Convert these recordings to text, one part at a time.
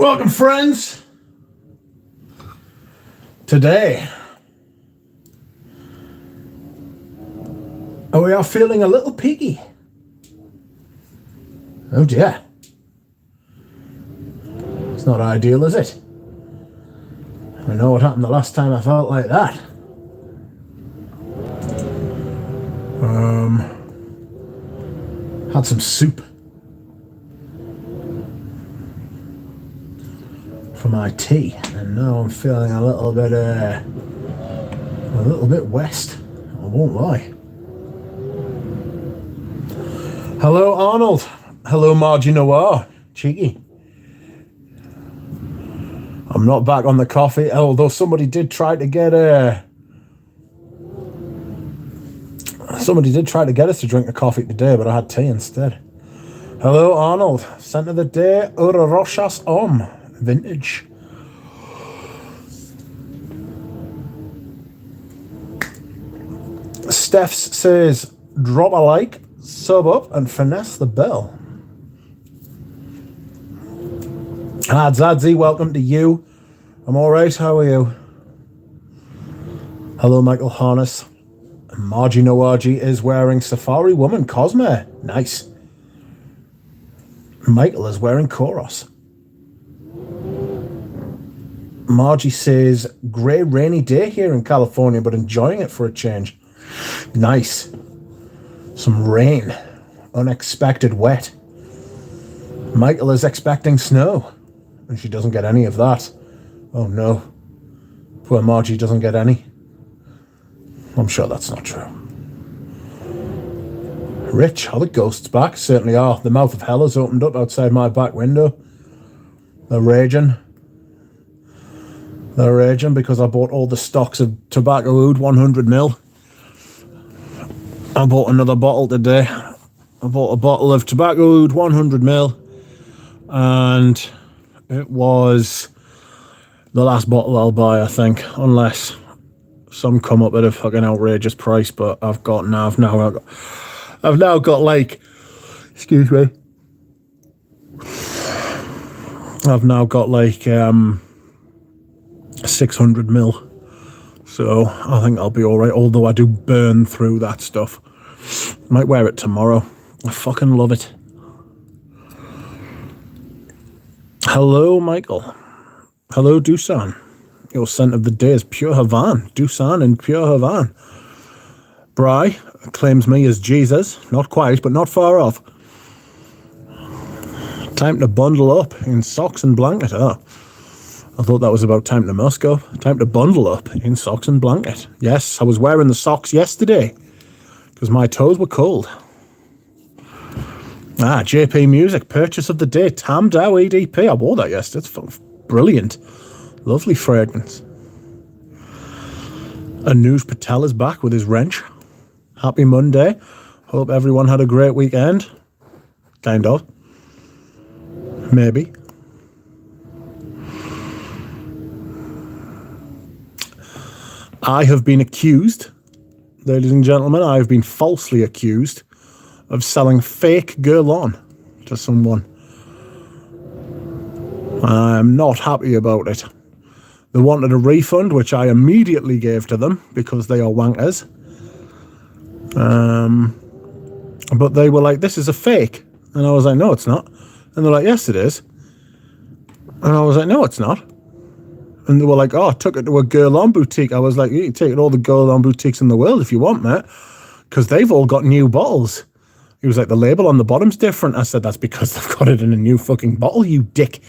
Welcome, friends. Today, we are feeling a little peaky. Oh dear. It's not ideal, is it? I know what happened the last time I felt like that. Had some soup for my tea, and now I'm feeling a little bit west. I won't lie. Hello, Arnold. Hello, Margie Noir. Cheeky. I'm not back on the coffee, although somebody did try to get us to drink a coffee today, but I had tea instead. Hello, Arnold. Scent of the day, Ura Rochas Om. Vintage. Steph says, drop a like, sub up, and finesse the bell. Zadzi, welcome to you. I'm alright, how are you? Hello, Michael Harness. Margie Noarji is wearing Safari Woman Cosme. Nice. Michael is wearing Koros. Margie says, grey rainy day here in California, but enjoying it for a change. Nice. Some rain. Unexpected wet. Michael is expecting snow, and she doesn't get any of that. Oh no. Poor Margie doesn't get any. I'm sure that's not true. Rich, are the ghosts back? Certainly are. The mouth of hell has opened up outside my back window. They're raging. They're raging because I bought all the stocks of tobacco oud 100ml. I bought another bottle today. I bought a bottle of tobacco oud 100ml, and it was the last bottle I'll buy, I think, unless some come up at a fucking outrageous price. But I've now got like, excuse me, I've now got like 600ml, so I think I'll be alright, although I do burn through that stuff. Might wear it tomorrow. I fucking love it. Hello, Michael. Hello, Dusan. Your scent of the day is Pure Havan. Dusan in Pure Havan. Bry claims me as Jesus. Not quite, but not far off. Time to bundle up in socks and blanket. Oh, I thought that was about time to musk up. Time to bundle up in socks and blanket. Yes, I was wearing the socks yesterday because my toes were cold. JP Music, purchase of the day, Tam Dow EDP. I wore that yesterday. It's brilliant. Lovely fragrance. Anuj Patel is back with his wrench. Happy Monday. Hope everyone had a great weekend. Kind of. Maybe. I have been accused, ladies and gentlemen, I have been falsely accused of selling fake Guerlain to someone. I'm not happy about it. They wanted a refund, which I immediately gave to them because they are wankers. But they were like, this is a fake. And I was like, no, it's not. And they're like, yes, it is. And I was like, no, it's not. And they were like, oh, I took it to a Guerlain boutique. I was like, you can take it to all the Guerlain boutiques in the world if you want, mate, because they've all got new bottles. He was like, the label on the bottom's different. I said, that's because they've got it in a new fucking bottle, you dick.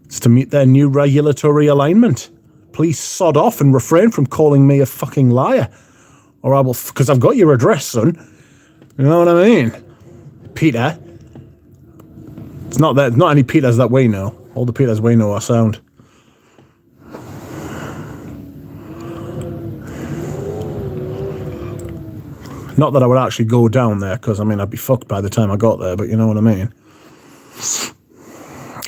It's to meet their new regulatory alignment. Please sod off and refrain from calling me a fucking liar. Or I will, because I've got your address, son. You know what I mean? Peter. It's not any Peters that we know. All the Peters we know are sound. Not that I would actually go down there, because, I mean, I'd be fucked by the time I got there, but you know what I mean.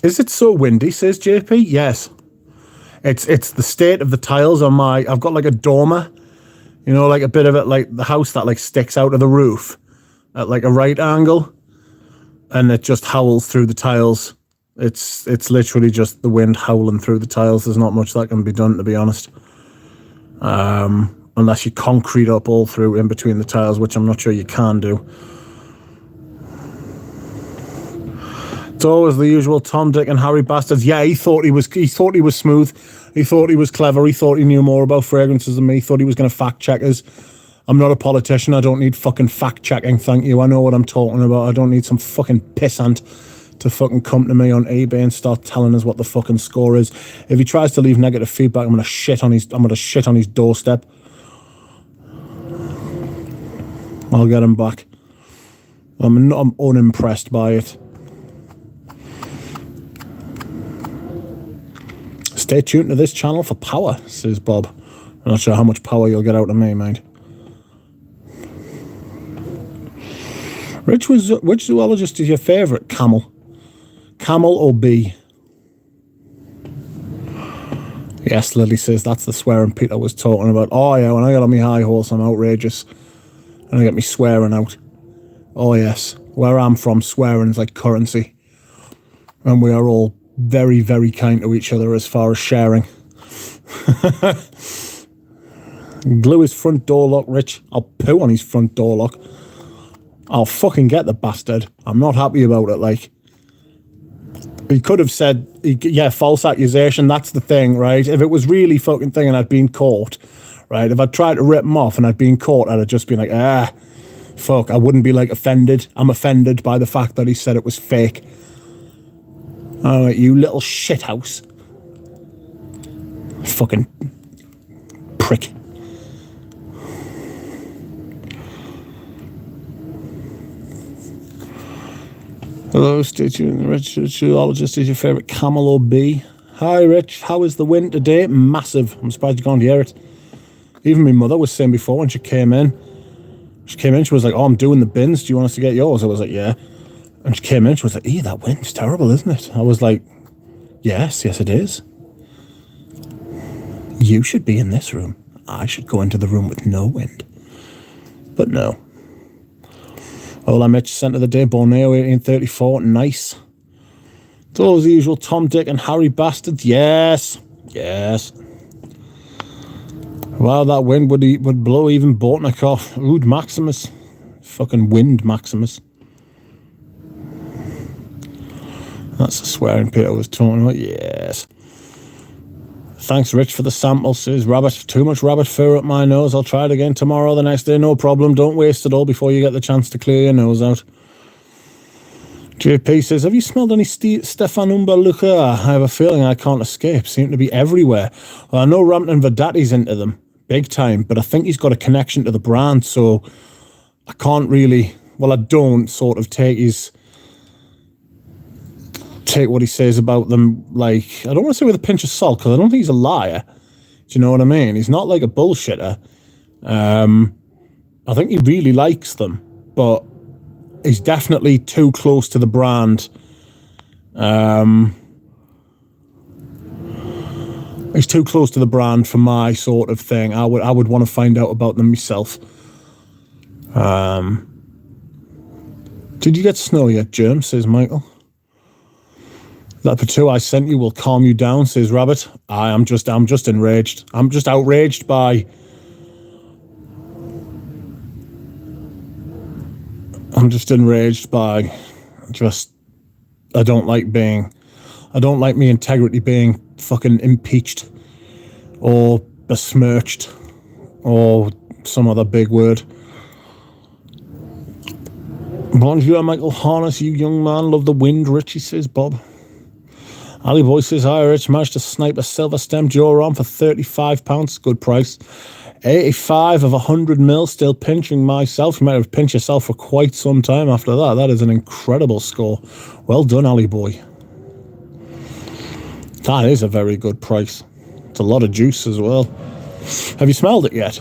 Is it so windy, says JP? Yes. It's the state of the tiles on I've got like a dormer, you know, like a bit of it, like the house that like sticks out of the roof at like a right angle, and it just howls through the tiles It's literally just the wind howling through the tiles. There's not much that can be done, to be honest. Unless you concrete up all through in between the tiles, which I'm not sure you can do. It's always the usual Tom, Dick, and Harry bastards. Yeah, he thought he was smooth. He thought he was clever. He thought he knew more about fragrances than me. He thought he was going to fact check us. I'm not a politician. I don't need fucking fact checking. Thank you. I know what I'm talking about. I don't need some fucking pissant to fucking come to me on eBay and start telling us what the fucking score is. If he tries to leave negative feedback, I'm gonna shit on his doorstep. I'll get him back. I'm unimpressed by it. Stay tuned to this channel for power, says Bob. I'm not sure how much power you'll get out of me, mate. Which zoologist is your favourite? Camel. Camel or bee? Yes, Lily says that's the swearing Peter was talking about. Oh yeah, when I get on my high horse, I'm outrageous. And I get me swearing out. Oh yes, where I'm from, swearing is like currency. And we are all very, very kind to each other as far as sharing. Glue his front door lock, Rich. I'll poo on his front door lock. I'll fucking get the bastard. I'm not happy about it, like. He could have said, yeah, false accusation, that's the thing, right? If it was really fucking thing and I'd been caught, right? If I'd tried to rip him off and I'd been caught, I'd have just been like, fuck, I wouldn't be, like, offended. I'm offended by the fact that he said it was fake. All right, you little shithouse. Fucking prick. Hello, stay tuned. Rich, zoologist is your favourite, camel or bee? Hi, Rich. How is the wind today? Massive. I'm surprised you can't hear it. Even my mother was saying before when she came in. She was like, oh, I'm doing the bins. Do you want us to get yours? I was like, yeah. And she came in. She was like, that wind's terrible, isn't it? I was like, yes, it is. You should be in this room. I should go into the room with no wind. But no. Hola, Mitch, sent of the day, Borneo, 1834, nice. It's always the usual Tom, Dick, and Harry bastards. Yes. Wow, that wind would blow even Bortnick off. Ood Maximus. Fucking wind Maximus. That's the swearing Peter was talking about. Yes. Thanks, Rich, for the sample, says Rabbit. Too much rabbit fur up my nose. I'll try it again tomorrow or the next day. No problem. Don't waste it all before you get the chance to clear your nose out. JP says, have you smelled any Stefan Umber liqueur? I have a feeling I can't escape. Seem to be everywhere. Well, I know Rampton Vedati's into them. Big time. But I think he's got a connection to the brand, so I can't really... Well, I don't sort of take what he says about them, like, I don't want to say with a pinch of salt, because I don't think he's a liar. Do you know what I mean? He's not like a bullshitter. I think he really likes them, but he's definitely too close to the brand. He's too close to the brand for my sort of thing. I would want to find out about them myself. Did you get snow yet, Germ? Says Michael. That patoo I sent you will calm you down, says Rabbit. I'm just enraged. I'm just outraged by... I'm just enraged by just... I don't like my integrity being fucking impeached or besmirched or some other big word. Bonjour, Michael Harness, you young man. Love the wind, Richie, says Bob. Ali Boy says, hi, Rich. Managed to snipe a silver stem jaw on for £35. Good price. 85 of 100 mil. Still pinching myself. You might have pinched yourself for quite some time after that. That is an incredible score. Well done, Ali Boy. That is a very good price. It's a lot of juice as well. Have you smelled it yet?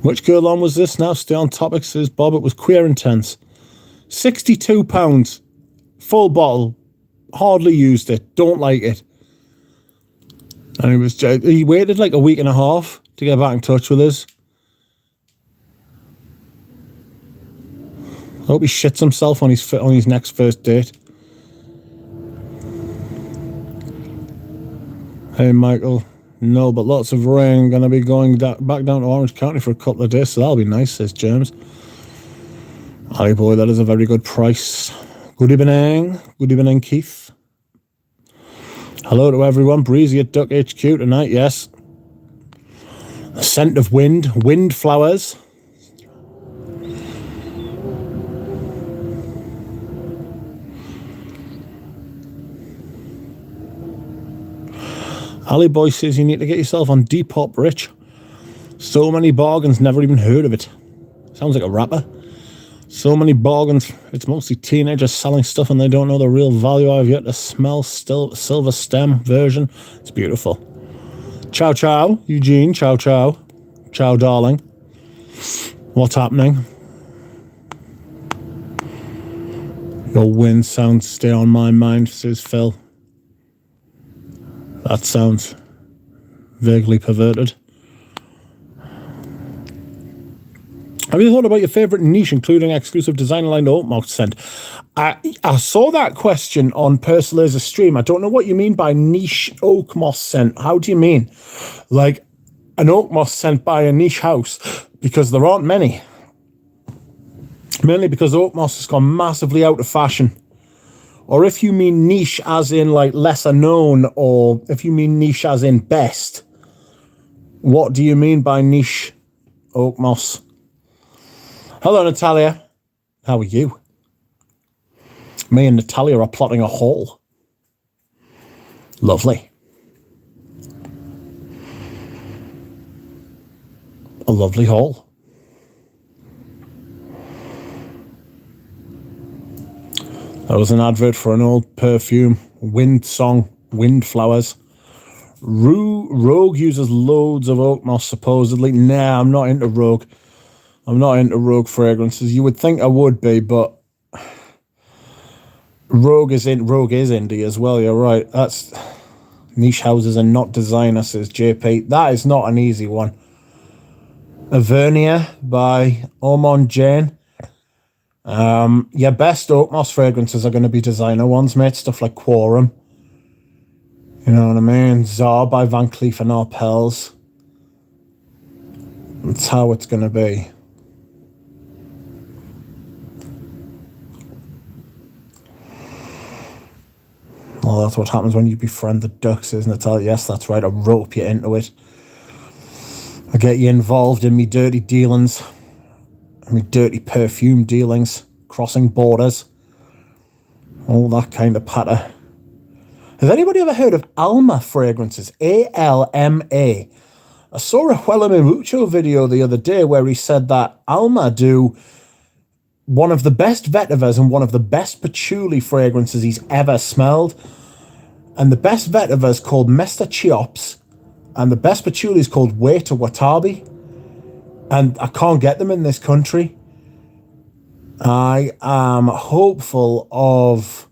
Which girl on was this now? Stay on topic, says Bob. It was Queer Intense. £62. Full bottle. Hardly used it. Don't like it. And he waited like a week and a half to get back in touch with us. I hope he shits himself on his next first date. Hey, Michael. No, but lots of rain. Going to be going back down to Orange County for a couple of days, so that'll be nice, says James. Aye, boy, that is a very good price. Good evening. Good evening, Keith. Hello to everyone. Breezy at Duck HQ tonight, yes. The scent of wind flowers. Ali Boy says you need to get yourself on Depop, Rich. So many bargains, never even heard of it. Sounds like a rapper. So many bargains. It's mostly teenagers selling stuff and they don't know the real value. I've yet to smell silver stem version. It's beautiful. Ciao, ciao, Eugene. Ciao, ciao. Ciao, darling. What's happening? Your wind sounds stay on my mind, says Phil. That sounds vaguely perverted. Have you thought about your favourite niche, including exclusive designer line oak moss scent? I saw that question on Persila's stream. I don't know what you mean by niche oak moss scent. How do you mean? Like an oak moss scent by a niche house? Because there aren't many. Mainly because oak moss has gone massively out of fashion. Or if you mean niche as in like lesser known, or if you mean niche as in best, what do you mean by niche oak moss? Hello, Natalia. How are you? Me and Natalia are plotting a haul. Lovely. A lovely haul. That was an advert for an old perfume, wind song, wind flowers. Rogue uses loads of oak moss, supposedly. Nah, I'm not into Rogue. I'm not into Rogue fragrances. You would think I would be, but Rogue is indie as well. You're right. That's niche houses and not designer, says JP. That is not an easy one. Avernia by Ormond Jane. Your best oak moss fragrances are going to be designer ones, mate. Stuff like Quorum. You know what I mean? Czar by Van Cleef & Arpels. That's how it's going to be. Well, that's what happens when you befriend the ducks, isn't it? Yes, that's right. I rope you into it. I get you involved in me dirty dealings. Me dirty perfume dealings. Crossing borders. All that kind of patter. Has anybody ever heard of Alma fragrances? A-L-M-A. I saw a Huele Me Mucho video the other day where he said that Alma do one of the best vetivers and one of the best patchouli fragrances he's ever smelled. And the best vetiver is called Mesta Chiops. And the best patchouli is called Weta Watabi. And I can't get them in this country. I am hopeful of...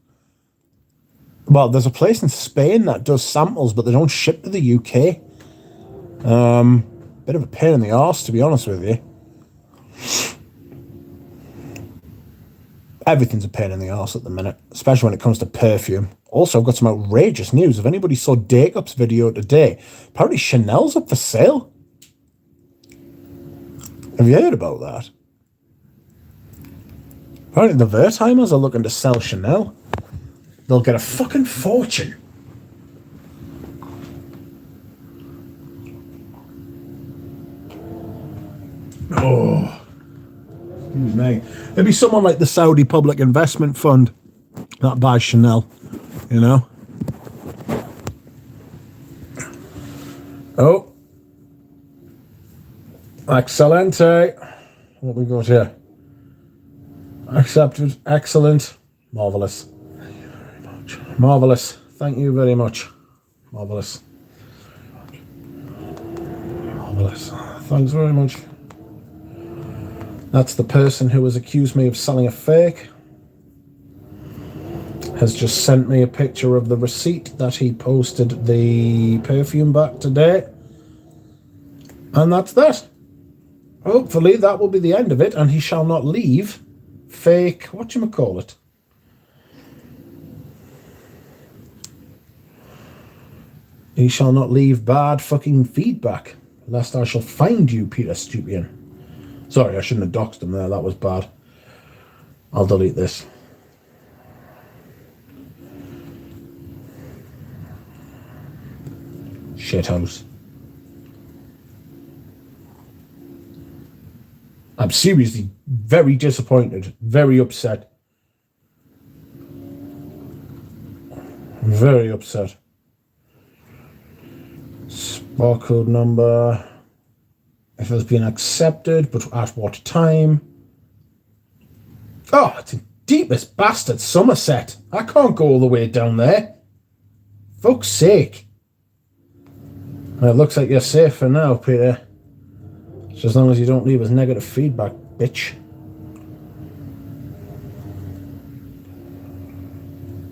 Well, there's a place in Spain that does samples, but they don't ship to the UK. Bit of a pain in the arse, to be honest with you. Everything's a pain in the arse at the minute, especially when it comes to perfume. Also, I've got some outrageous news. If anybody saw Dakeup's video today, apparently Chanel's up for sale. Have you heard about that? Apparently the Wertheimers are looking to sell Chanel. They'll get a fucking fortune. Oh. Excuse me. It'd be someone like the Saudi Public Investment Fund that buys Chanel, you know? Oh. Excelente. What we got here? Accepted. Excellent. Marvellous. Thank you very much. Marvellous. Thank you very much. Marvellous. Marvellous. Thanks very much. That's the person who has accused me of selling a fake. Has just sent me a picture of the receipt that he posted the perfume back today. And that's that. Hopefully that will be the end of it, and he shall not leave fake, whatchamacallit? You shall not leave bad fucking feedback, lest I shall find you, Peter Stupian. Sorry, I shouldn't have doxed him there, that was bad. I'll delete this. Shithouse. I'm seriously very disappointed, very upset. Very upset. Barcode number. If it has been accepted, but at what time? Oh, it's in deepest bastard Somerset. I can't go all the way down there. Fuck's sake. Well, it looks like you're safe for now, Peter. Just as long as you don't leave us negative feedback, bitch.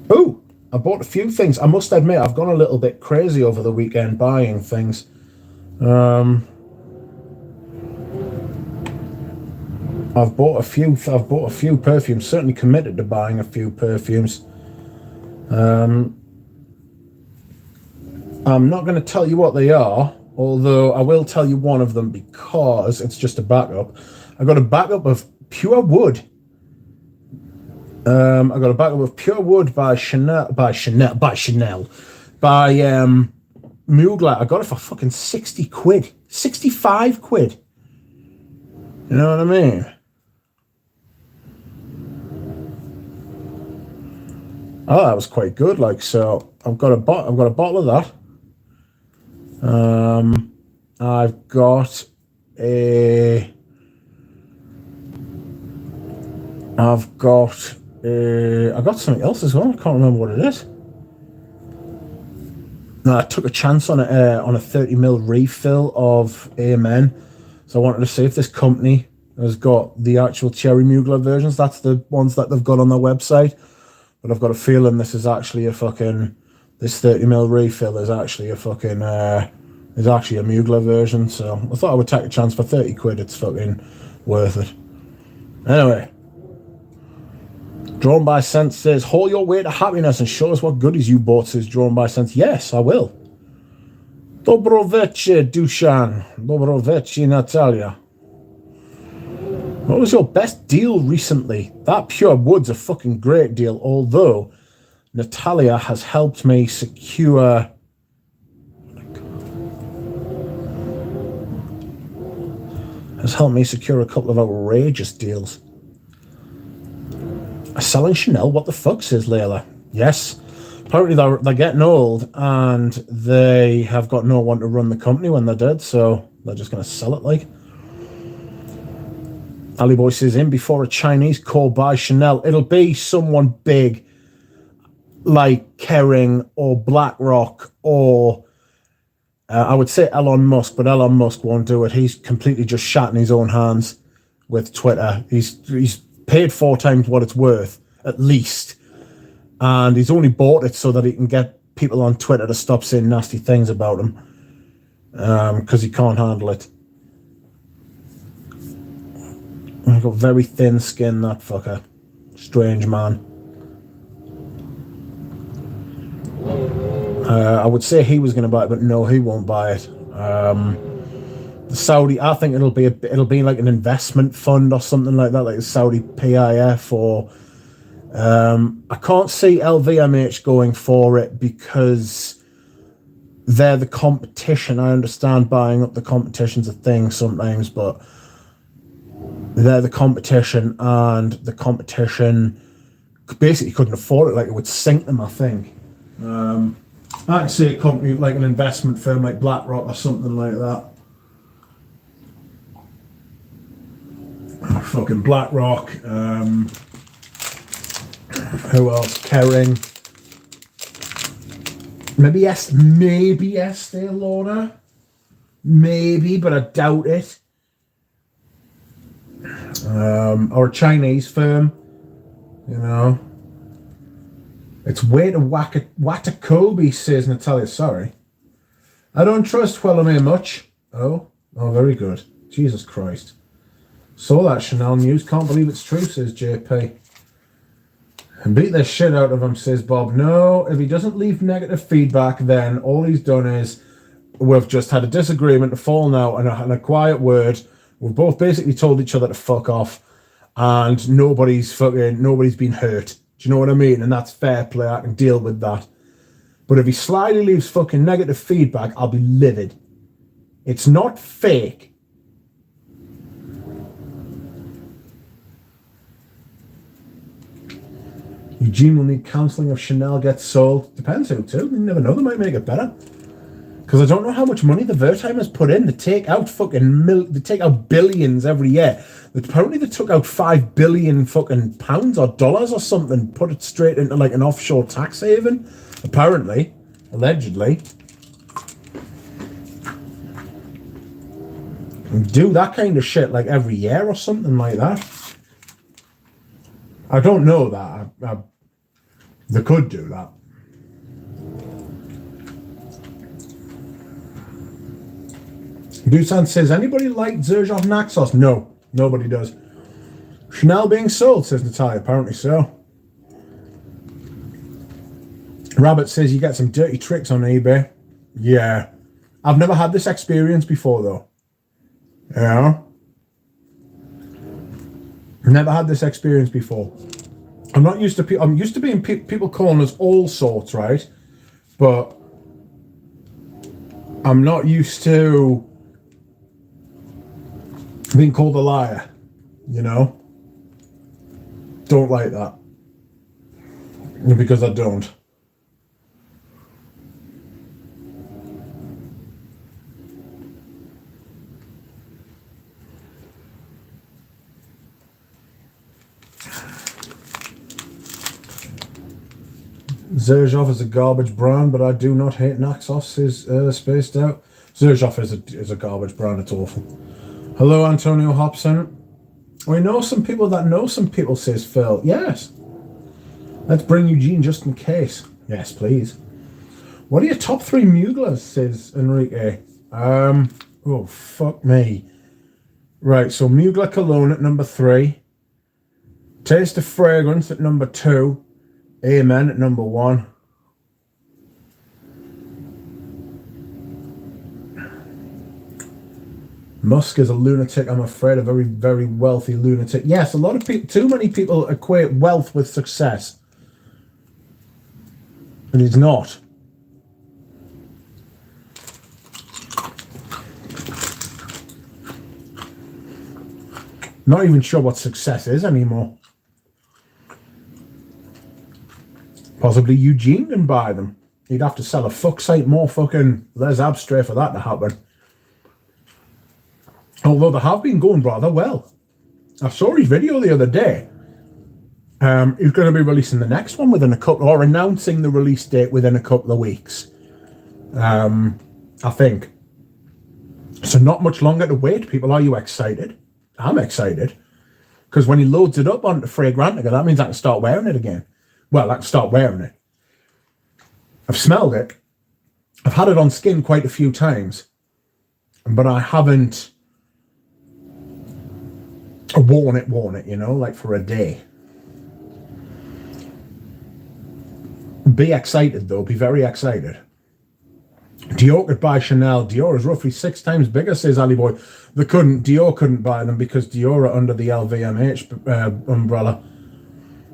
Oh, I bought a few things. I must admit, I've gone a little bit crazy over the weekend buying things. I've bought a few perfumes. Certainly committed to buying a few perfumes. I'm not going to tell you what they are, although I will tell you one of them because it's just a backup. I got a backup of Pure Wood. I got a backup of Pure Wood by Chanel. By Mugler. I got it for fucking 60 quid. 65 quid. You know what I mean? Oh, that was quite good. Like, so I've got a bottle of that. I've got something else as well. I can't remember what it is. No, I took a chance on a 30ml refill of Amen. So I wanted to see if this company has got the actual cherry Mugler versions. That's the ones that they've got on their website. But I've got a feeling this is actually a fucking, this 30ml refill is actually a fucking, is actually a Mugler version. So I thought I would take a chance for 30 quid. It's fucking worth it. Anyway. Drawn by Sense says, haul your way to happiness and show us what goodies you bought, says Drawn by Sense. Yes, I will. Dobroveche, Dushan. Dobroveche, Natalia. What was your best deal recently? That Pure Wood's a fucking great deal, although Natalia has helped me secure... a couple of outrageous deals. Selling Chanel? What the fuck, says Layla. Yes. Apparently they're getting old and they have got no one to run the company when they're dead, so they're just going to sell it like. Ali Boy says, in before a Chinese call by Chanel. It'll be someone big like Kering or BlackRock or I would say Elon Musk, but Elon Musk won't do it. He's completely just shat in his own hands with Twitter. He's paid 4 times what it's worth, at least. And he's only bought it so that he can get people on Twitter to stop saying nasty things about him. Because he can't handle it. He's got very thin skin, that fucker. Strange man. I would say he was going to buy it, but no, he won't buy it. The Saudi, I think it'll be like an investment fund or something like that, like the Saudi PIF or I can't see LVMH going for it because they're the competition. I understand buying up the competition's a thing sometimes, but they're the competition and the competition basically couldn't afford it. Like, it would sink them, I think. I can see a company like an investment firm like BlackRock or something like that. Fucking BlackRock. Who else? Kering. Maybe Estee Lauder. Maybe, but I doubt it. Or a Chinese firm. You know. It's way to Watakobe, says Natalia. Sorry. I don't trust Huelame much. Oh, very good. Jesus Christ. Saw that Chanel news. Can't believe it's true, says JP. And beat the shit out of him, says Bob. No, if he doesn't leave negative feedback, then all he's done is we've just had a disagreement, a falling out, and a quiet word. We've both basically told each other to fuck off, and nobody's been hurt. Do you know what I mean? And that's fair play. I can deal with that. But if he slyly leaves fucking negative feedback, I'll be livid. It's not fake. Eugene will need counselling if Chanel gets sold. Depends who too. You never know. They might make it better. Because I don't know how much money the Wertheimers put in. They take out they take out billions every year. Apparently they took out £5 billion fucking pounds or dollars or something, put it straight into like an offshore tax haven. Apparently, allegedly. And do that kind of shit like every year or something like that. I don't know that. They could do that. Dusan says, anybody like Zerzhov Naxos? No, nobody does. Chanel being sold, says Natalia. Apparently so. Rabbit says you get some dirty tricks on eBay. Yeah. I've never had this experience before, though. Yeah. Never had this experience before. I'm not used to I'm used to being people calling us all sorts, right? But I'm not used to being called a liar, you know? Don't like that. Because I don't. Zerzhov is a garbage brand, but I do not hate Naxos, says Spaced Out. Zerzhov is a garbage brand, it's awful. Hello, Antonio Hobson. We know some people that know some people, says Phil. Yes. Let's bring Eugene just in case. Yes, please. What are your top 3 Muglers, says Enrique. Oh, fuck me. Right, so Mugler Cologne at number 3. Taste of Fragrance at number 2. Amen at number 1. Musk is a lunatic, I'm afraid, a very, very wealthy lunatic. Yes, a lot of people, too many people equate wealth with success. And it's not. Not even sure what success is anymore. Possibly Eugene can buy them. He'd have to sell a fuck site more fucking Les Abstray for that to happen. Although they have been going rather well. I saw his video the other day. He's going to be releasing the next one within a couple, or announcing the release date within a couple of weeks. I think. So not much longer to wait, people. Are you excited? I'm excited. Because when he loads it up onto Fragrantica, that means I can start wearing it again. Well, I can start wearing it. I've smelled it. I've had it on skin quite a few times. But I haven't worn it, you know, like for a day. Be excited, though. Be very excited. Dior could buy Chanel. Dior is roughly 6 times bigger, says Ali Boy. Dior couldn't buy them because Dior are under the LVMH umbrella.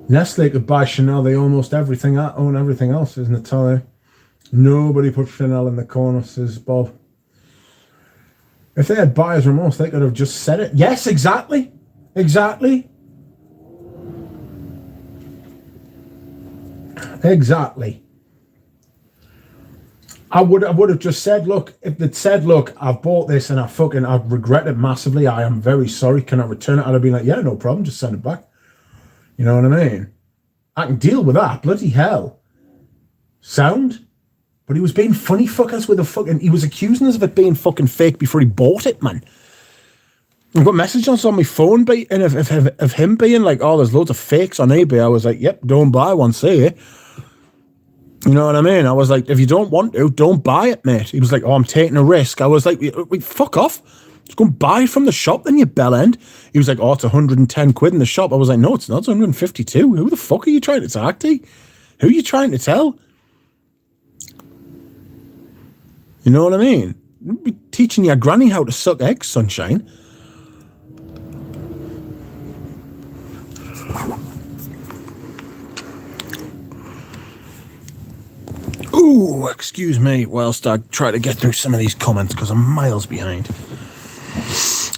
Nestle could buy Chanel. They almost own everything else, says Natalia. Nobody put Chanel in the corner, says Bob. If they had buyer's remorse, they could have just said it. Yes, exactly. Exactly. Exactly. I would have just said, look, if they'd said, look, I've bought this and I regret it massively. I am very sorry. Can I return it? I'd have been like, yeah, no problem. Just send it back. You know what I mean? I can deal with that. Bloody hell. Sound? But he was being funny fuckers with he was accusing us of it being fucking fake before he bought it, man. I've got messages on my phone of him being like, oh, there's loads of fakes on eBay. I was like, yep, don't buy one, see it. You know what I mean? I was like, if you don't want to, don't buy it, mate. He was like, oh, I'm taking a risk. I was like, wait, fuck off. Just go and buy it from the shop then, you bellend. He was like, oh, it's 110 quid in the shop. I was like, no, it's not. It's 152. Who the fuck are you trying to talk to? Who are you trying to tell? You know what I mean? You'd be teaching your granny how to suck eggs, sunshine. Ooh, excuse me whilst I try to get through some of these comments because I'm miles behind.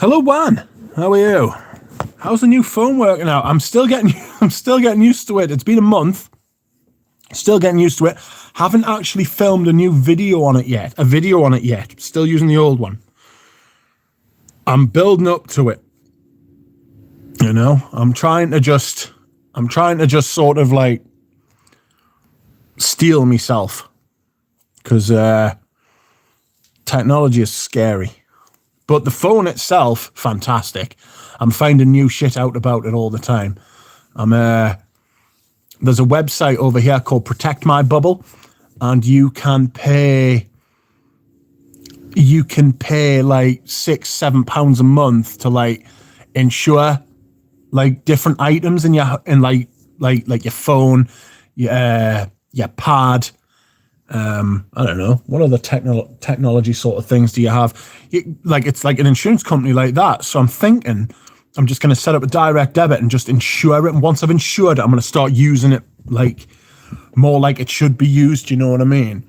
Hello, Juan. How are you? How's the new phone working out? I'm still getting used to it. It's been a month. Still getting used to it. Haven't actually filmed a new video on it yet. Still using the old one. I'm building up to it. You know, I'm trying to just sort of like steel myself because technology is scary. But the phone itself, fantastic. I'm finding new shit out about it all the time. There's a website over here called Protect My Bubble, and you can pay like £6-7 a month to like insure like different items in like your phone, your pad. I don't know. What other technology sort of things do you have? It's like an insurance company like that. So I'm thinking I'm just going to set up a direct debit and just insure it. And once I've insured it, I'm going to start using it like more like it should be used. You know what I mean?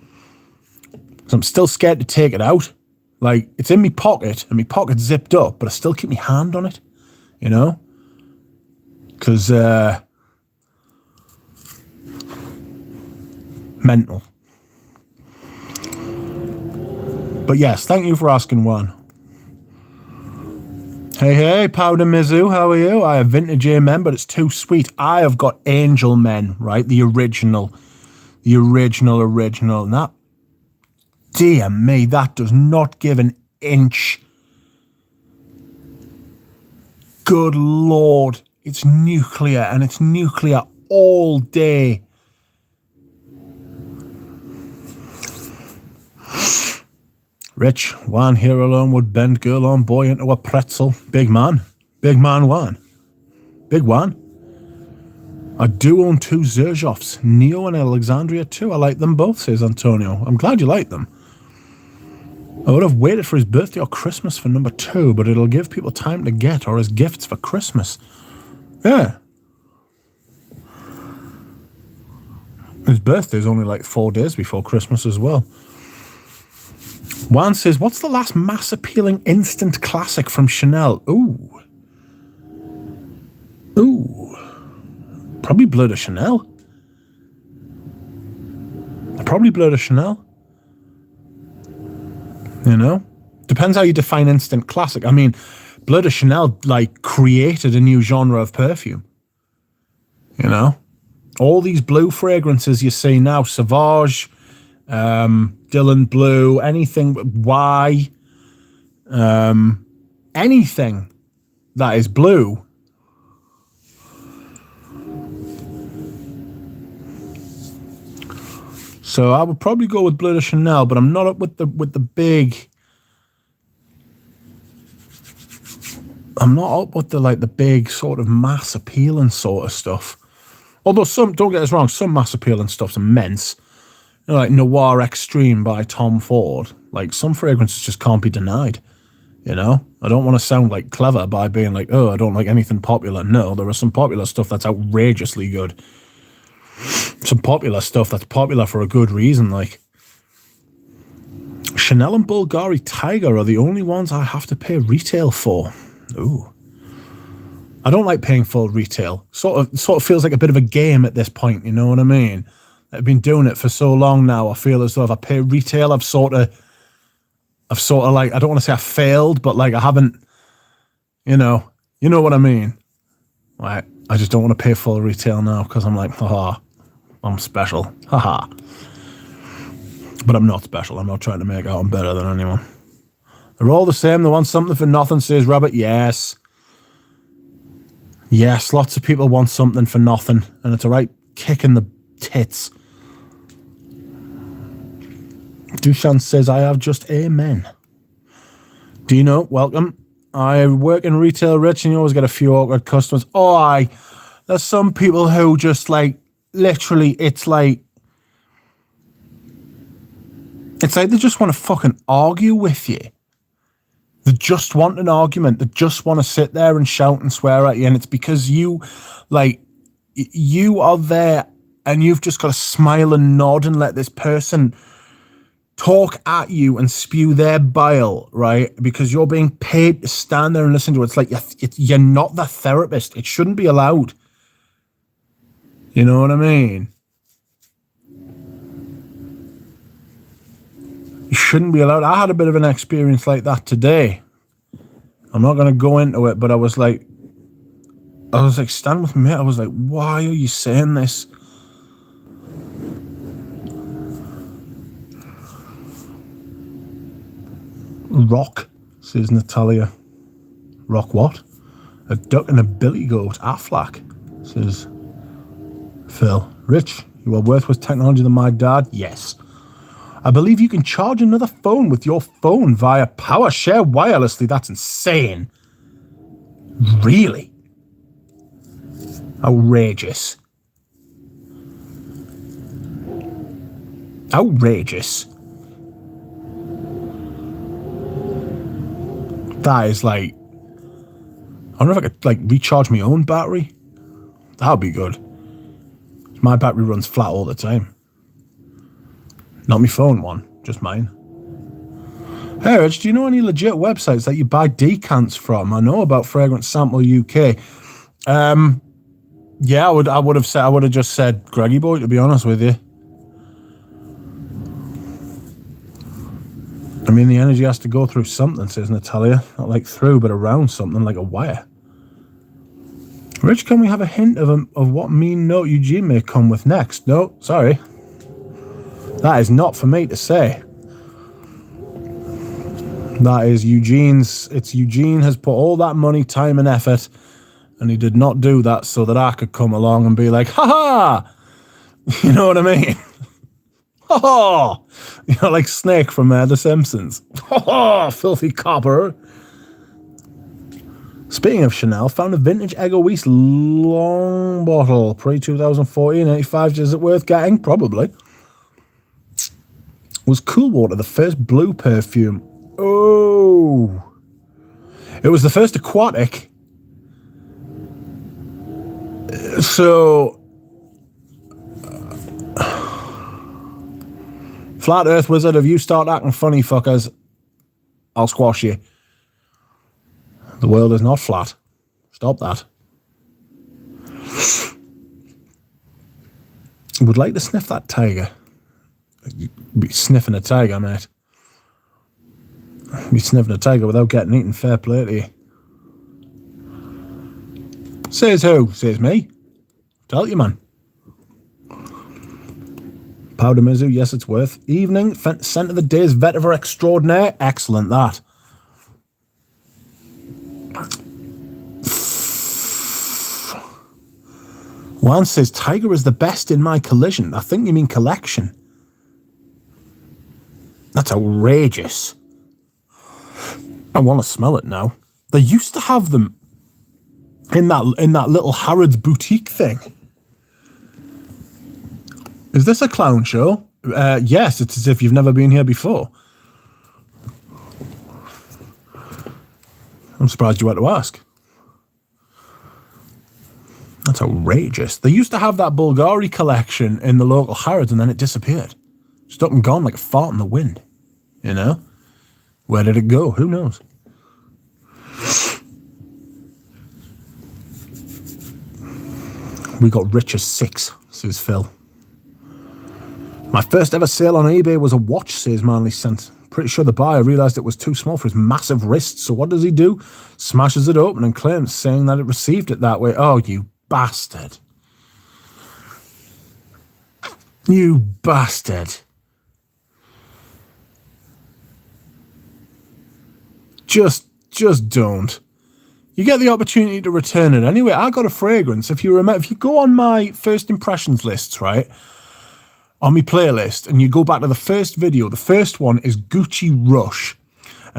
So I'm still scared to take it out. Like it's in my pocket and my pocket's zipped up, but I still keep my hand on it, you know? Because mental. But yes, thank you for asking, Juan. Hey, Powder Mizzou, how are you? I have Vintage Amen, but it's too sweet. I have got Angel Men, right? The original. And that, dear me, that does not give an inch. Good Lord. It's nuclear, and it's nuclear all day. Rich, Juan here alone would bend girl on boy into a pretzel. Big man Juan. Big Juan. I do own 2 Zerzhofs, Neo and Alexandria too. I like them both, says Antonio. I'm glad you like them. I would have waited for his birthday or Christmas for number 2, but it'll give people time to get or as gifts for Christmas. Yeah. His birthday's only like 4 days before Christmas as well. Juan says, what's the last mass-appealing instant classic from Chanel? Ooh. Probably Bleu de Chanel. You know? Depends how you define instant classic. I mean, Bleu de Chanel, like, created a new genre of perfume. You know? All these blue fragrances you see now, Sauvage, Dylan Blue, anything, Y, anything that is blue. So I would probably go with Bleu de Chanel, but I'm not up with the big. I'm not up with the big sort of mass appealing sort of stuff. Although some, don't get us wrong, some mass appealing stuff's immense. You know, like Noir Extreme by Tom Ford. Like, some fragrances just can't be denied. You know? I don't want to sound like clever by being like, oh, I don't like anything popular. No, there is some popular stuff that's outrageously good. Some popular stuff that's popular for a good reason, like. Chanel and Bulgari Tiger are the only ones I have to pay retail for. Ooh. I don't like paying full retail. Sort of feels like a bit of a game at this point, you know what I mean? I've been doing it for so long now. I feel as though if I pay retail, I've sort of like, I don't want to say I failed, but like I haven't, you know what I mean? Like, I just don't want to pay full retail now because I'm like, haha, I'm special. Haha. But I'm not special. I'm not trying to make out I'm better than anyone. They're all the same. They want something for nothing, says Robert. Yes. Yes, lots of people want something for nothing, and it's a right kick in the tits. Dushan says, I have just amen. Dino, welcome. I work in retail, Rich, and you always get a few awkward customers. Oh, there's some people who just like, literally, it's like they just want to fucking argue with you. They just want an argument. They just want to sit there and shout and swear at you. And it's because you are there and you've just got to smile and nod and let this person talk at you and spew their bile, right? Because you're being paid to stand there and listen to it. It's like you're not the therapist. It shouldn't be allowed. You know what I mean? You shouldn't be allowed. I had a bit of an experience like that today. I'm not going to go into it, but I was like, stand with me. I was like, why are you saying this? Rock, says Natalia. Rock what? A duck and a billy goat. Aflac, says Phil. Rich, you are worth with technology than my dad? Yes. I believe you can charge another phone with your phone via PowerShare wirelessly. That's insane. Really? Outrageous. Outrageous. That is like, I wonder if I could like recharge my own battery. That would be good. My battery runs flat all the time. Not my phone one, just mine. Hey, Rich, do you know any legit websites that you buy decants from? I know about Fragrance Sample UK. Yeah, I would have just said Greggy Boy, to be honest with you. I mean, the energy has to go through something, says Natalia. Not like through, but around something, like a wire. Rich, can we have a hint of what mean note Eugene may come with next? No, sorry. That is not for me to say. That is Eugene's. It's Eugene has put all that money, time, and effort, and he did not do that so that I could come along and be like, ha ha! You know what I mean? Ha ha! You know, like Snake from The Simpsons. Ha ha! Filthy copper. Speaking of Chanel, found a vintage Egoist long bottle, pre-2014, 85. Is it worth getting? Probably. Was Cool Water the first blue perfume? Oh. It was the first aquatic. So, Flat Earth Wizard, if you start acting funny, fuckers, I'll squash you. The world is not flat. Stop that. Would like to sniff that tiger. You'd be sniffing a tiger, mate. You'd be sniffing a tiger without getting eaten. Fair play to you. Says who? Says me. Tell you, man. Powder Mizzou, yes, it's worth. Evening, scent of the day's vetiver extraordinaire. Excellent, that. Juan says, Tiger is the best in my collision. I think you mean collection. That's outrageous. I want to smell it now. They used to have them in that little Harrods boutique thing. Is this a clown show? Yes, it's as if you've never been here before. I'm surprised you had to ask. That's outrageous. They used to have that Bulgari collection in the local Harrods and then it disappeared. Just up and gone like a fart in the wind. You know? Where did it go? Who knows? We got rich as 6, says Phil. My first ever sale on eBay was a watch, says Manly Scent. Pretty sure the buyer realised it was too small for his massive wrists, so what does he do? Smashes it open and claims, saying that it received it that way. Oh, you bastard. You bastard. Just don't. You get the opportunity to return it anyway. I got a fragrance. If you remember, if you go on my first impressions lists, right, on my playlist, and you go back to the first video, the first one is Gucci Rush.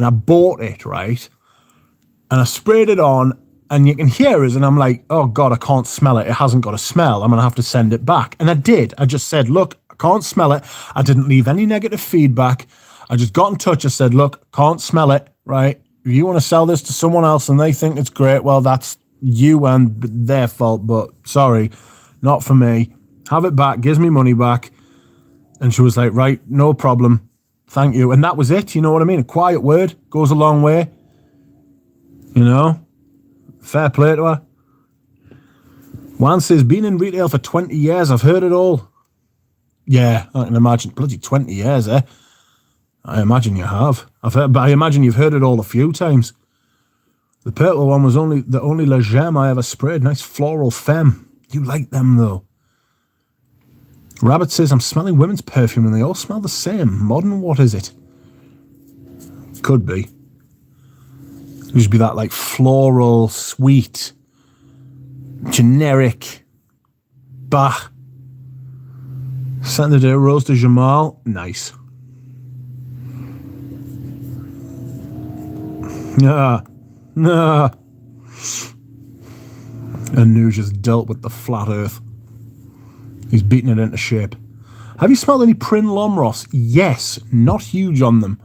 and I bought it, right? And I sprayed it on, and you can hear it, and I'm like, oh God, I can't smell it. It hasn't got a smell. I'm going to have to send it back. And I did. I just said, look, I can't smell it. I didn't leave any negative feedback. I just got in touch. I said, look, can't smell it, right? If you want to sell this to someone else and they think it's great, well, that's you and their fault, but sorry, not for me. Have it back, gives me money back. And she was like, right, no problem. Thank you. And that was it. You know what I mean? A quiet word goes a long way. You know? Fair play to her. Juan says, been in retail for 20 years. I've heard it all. Yeah, I can imagine. Bloody 20 years, eh? I imagine you have. But I imagine you've heard it all a few times. The purple one was the only Le Gem I ever sprayed. Nice floral femme. You like them, though. Rabbit says, I'm smelling women's perfume and they all smell the same. Modern, what is it? Could be. It should be that, like, floral, sweet, generic. Bah. Sent the day, Rose de Jamal. Nice. Nah. Anu just dealt with the flat earth. He's beating it into shape. Have you smelled any Prin Lomros? Yes. Not huge on them.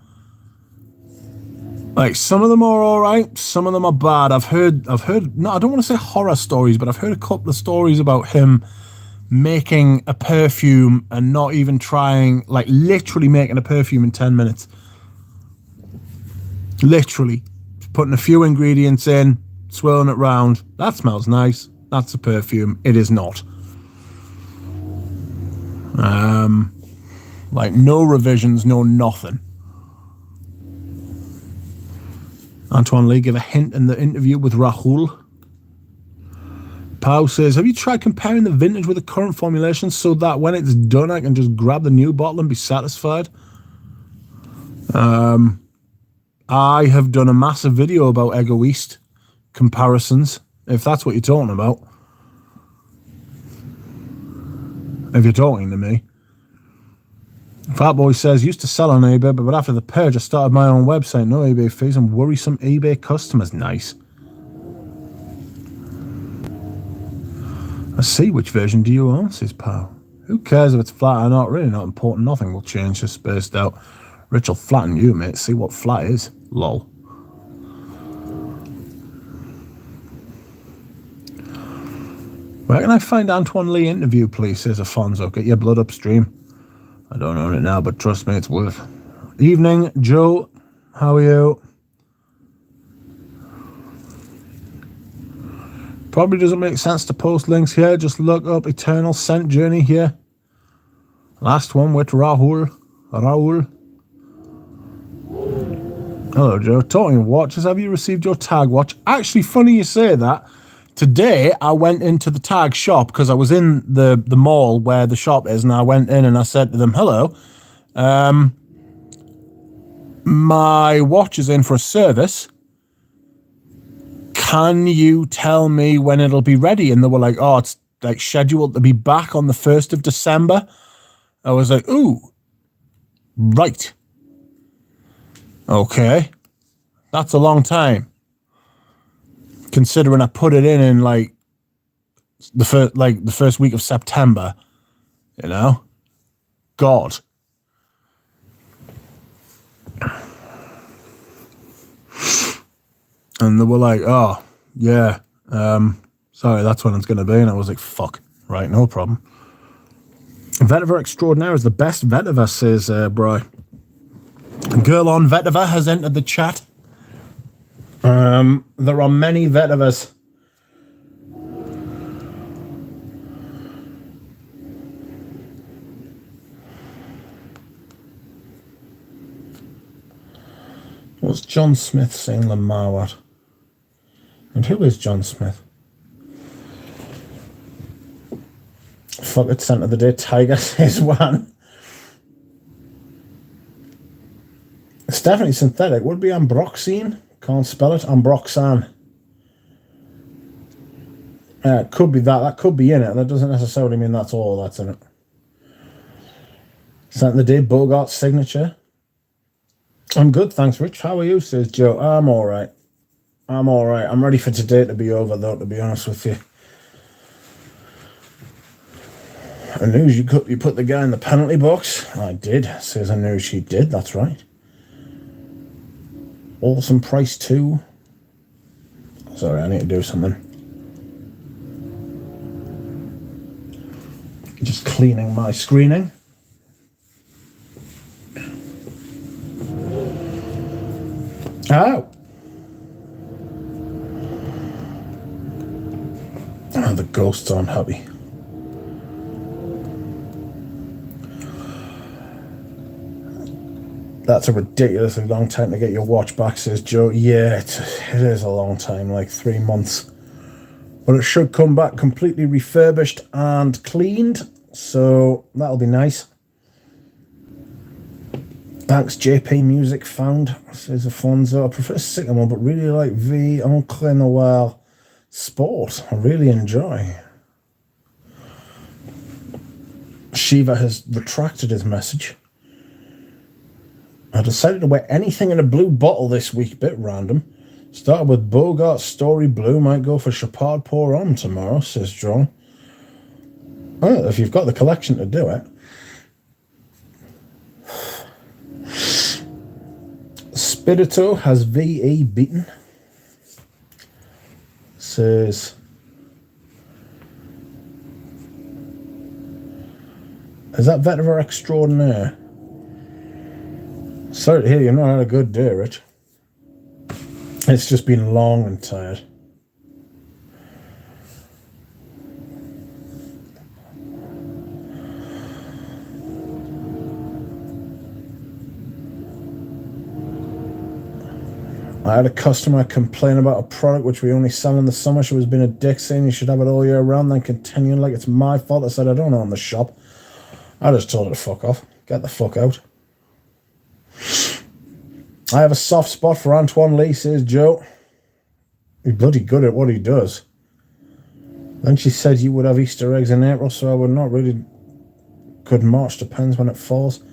Like, some of them are alright, some of them are bad. I've heard, no, I don't want to say horror stories, but I've heard a couple of stories about him making a perfume and not even trying, like, literally making a perfume in 10 minutes. Literally. Putting a few ingredients in, swirling it round. That smells nice. That's a perfume. It is not. Like, no revisions, no nothing. Antoine Lee gave a hint in the interview with Rahul. Pau says, have you tried comparing the vintage with the current formulation so that when it's done I can just grab the new bottle and be satisfied? I have done a massive video about Egoist comparisons, if that's what you're talking about. If you're talking to me. Fat Boy says, used to sell on eBay, but after the purge, I started my own website. No eBay fees and worrisome eBay customers. Nice. I see. Which version do you own, says Pal. Who cares if it's flat or not? Really not important. Nothing will change. Just spaced out. Rich will flatten you, mate. See what flat is. Lol. Where can I find Antoine Lee interview, please, says Afonso. Get your blood upstream. I don't own it now, but trust me, it's worth. Evening, Joe. How are you? Probably doesn't make sense to post links here. Just look up Eternal Scent Journey here. Last one with Rahul. Hello, Joe. Talking of watches, have you received your tag watch? Actually, funny you say that. Today, I went into the tag shop because I was in the mall where the shop is, and I went in and I said to them, hello, my watch is in for a service. Can you tell me when it'll be ready? And they were like, oh, it's like scheduled to be back on the 1st of December. I was like, ooh, right. Okay. That's a long time. Considering I put it in like the first week of September, you know, God. And they were like, "Oh, yeah, sorry, that's when it's going to be." And I was like, "Fuck, right, no problem." Vetiver Extraordinaire is the best Vetiver, says Bry. Girl on Vetiver has entered the chat. There are many Vetivers. What's John Smith saying Lamar at? And who is John Smith? Fuck it, scent of the day. Tiger says one. It's definitely synthetic. Would it be ambroxine? Can't spell it. Ambroxan. It could be that. That could be in it. That doesn't necessarily mean that's all that's in it. Scent of the day. Bogart's signature. I'm good, thanks, Rich. How are you, says Joe. I'm all right. I'm ready for today to be over, though, to be honest with you. I knew you put the guy in the penalty box. I did, says I knew she did, that's right. Awesome price too. Sorry, I need to do something. Just cleaning my screening. Ow! Oh, the ghosts aren't happy. That's a ridiculously long time to get your watch back, says Joe. Yeah, it is a long time, like 3 months. But it should come back completely refurbished and cleaned, so that'll be nice. Thanks, JP Music Found, says Afonso. I prefer Sycamore, but really like V Encre Noir Sport. I really enjoy. Shiva has retracted his message. I decided to wear anything in a blue bottle this week, bit random. Started with Bogart Story Blue, might go for Chapard Pour On tomorrow, says John. Well, if you've got the collection to do it. Spirito has VE beaten. Says, is that Vetiver Extraordinaire? Sorry to hear you've not had a good day, Rich. It's just been long and tired. I had a customer complain about a product which we only sell in the summer. She was being a dick, saying you should have it all year round, then continuing like it's my fault. I said, I don't own the shop. I just told her to fuck off. Get the fuck out. I have a soft spot for Antoine Lee, says Joe. He's bloody good at what he does. Then she said you would have Easter eggs in April, so I would not really. Could March, depends when it falls.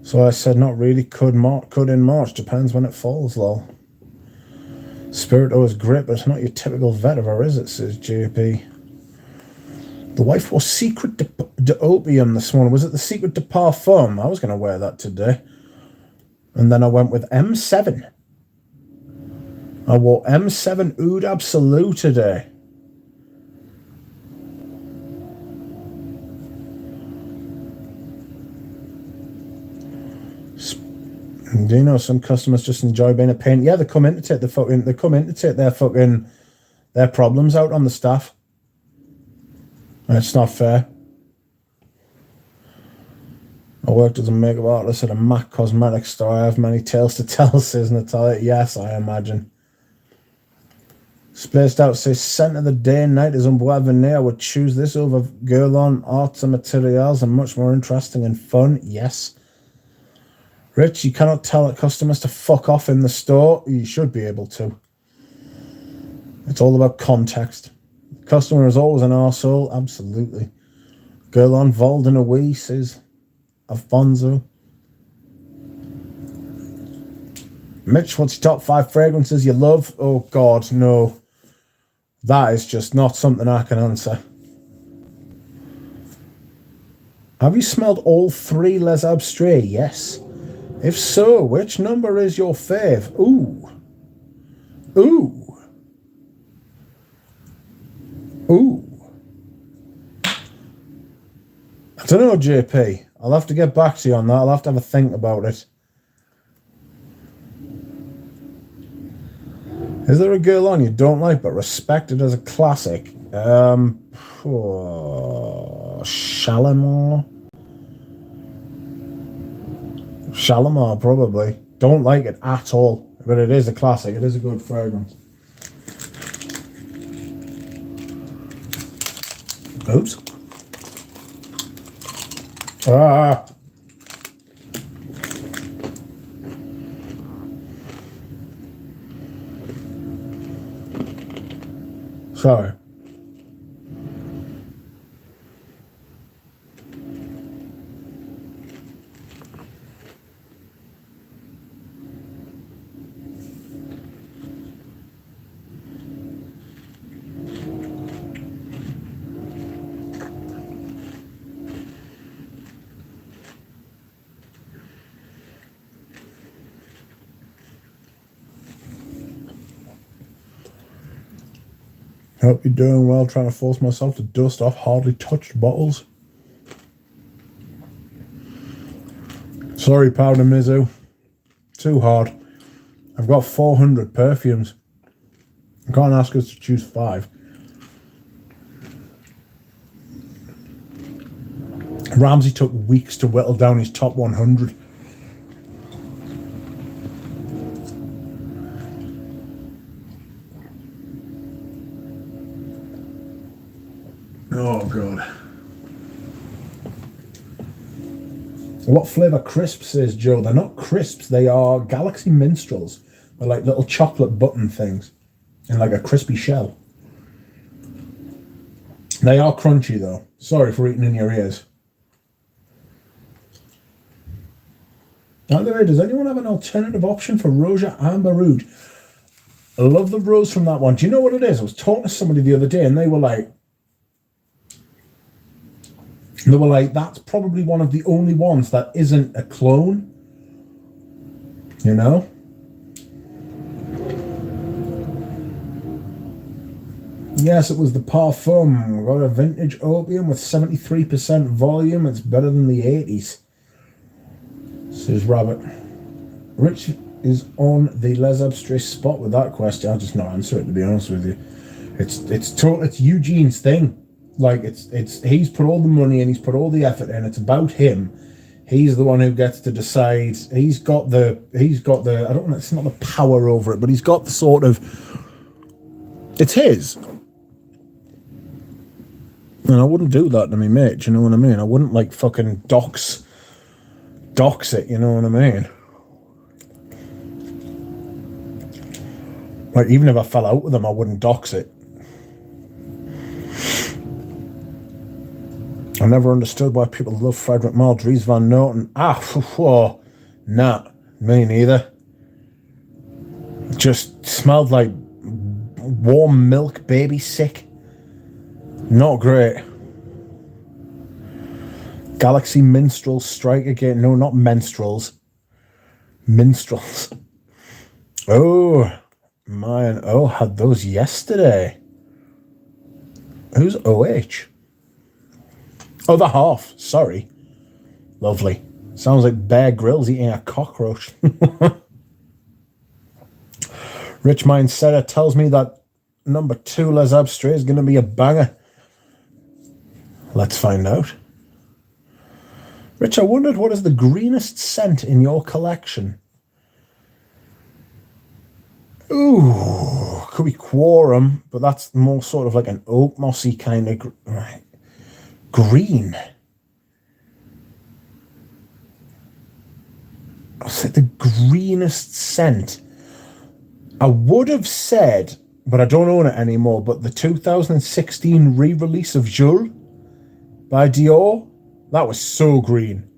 So I said not really, could in March, depends when it falls, lol. Spirito is great, but it's not your typical vetiver, is it, says JP. The wife wore Secret de Opium this morning. Was it the Secret de Parfum? I was going to wear that today. And then I went with M7. I wore M7 Oud Absolute today. Do you know some customers just enjoy being a pain? Yeah, they come in to take their problems out on the staff. And it's not fair. I worked as a makeup artist at a MAC cosmetic store. I have many tales to tell, says Natalia. Yes, I imagine. Spaced Out says, scent of the day and night is Umbois Veneer. I would choose this over Guerlain Arts and Materials and much more interesting and fun. Yes. Rich, you cannot tell customers to fuck off in the store. You should be able to. It's all about context. The customer is always an arsehole. Absolutely. Guerlain Volden a wee, says Alfonso. Mitch, what's your top 5 fragrances you love? Oh, God, no. That is just not something I can answer. Have you smelled all 3 Les Abstraits? Yes. If so, which number is your fave? Ooh. Ooh. Ooh. I don't know, JP. I'll have to get back to you on that. I'll have to have a think about it. Is there a girl on you don't like but respected as a classic? Shalimar? Shalimar, probably. Don't like it at all. But it is a classic. It is a good fragrance. Oops. Ah. Sorry. Hope you're doing well, trying to force myself to dust off hardly touched bottles. Sorry, Powder Mizu. Too hard. I've got 400 perfumes. I can't ask us to choose 5. Ramsey took weeks to whittle down his top 100. Oh, God. What flavour crisps is, Joe? They're not crisps. They are Galaxy Minstrels. They're like little chocolate button things in like a crispy shell. They are crunchy, though. Sorry for eating in your ears. By the way, does anyone have an alternative option for Roja Amber Oud? I love the rose from that one. Do you know what it is? I was talking to somebody the other day and they were like, that's probably one of the only ones that isn't a clone. You know? Yes, it was the Parfum. We got a vintage opium with 73% volume. It's better than the 80s. Says Rabbit. Rich is on the Les Abstrais spot with that question. I'll just not answer it, to be honest with you. It's Eugene's thing. Like it's he's put all the money and he's put all the effort in. It's about him. He's the one who gets to decide. He's got the I don't know, it's not the power over it, but he's got the sort of, it's his. And I wouldn't do that to me mate, you know what I mean? I wouldn't like fucking dox it, you know what I mean? Like even if I fell out with him, I wouldn't dox it. I never understood why people love Frederick Malle, Dries Van Noten. Nah, me neither. Just smelled like warm milk, baby sick. Not great. Galaxy Minstrels strike again. No, not menstruals. Minstrels. Oh, man. Oh, had those yesterday. Who's OH? Oh, the half. Sorry. Lovely. Sounds like Bear Grylls eating a cockroach. Rich Mindsetter tells me that number 2 Les Abstrais is going to be a banger. Let's find out. Rich, I wondered what is the greenest scent in your collection? Ooh, could be Quorum, but that's more sort of like an oak mossy kind of green. I'll say the greenest scent. I would have said, but I don't own it anymore, but the 2016 re-release of Jules by Dior, that was so green.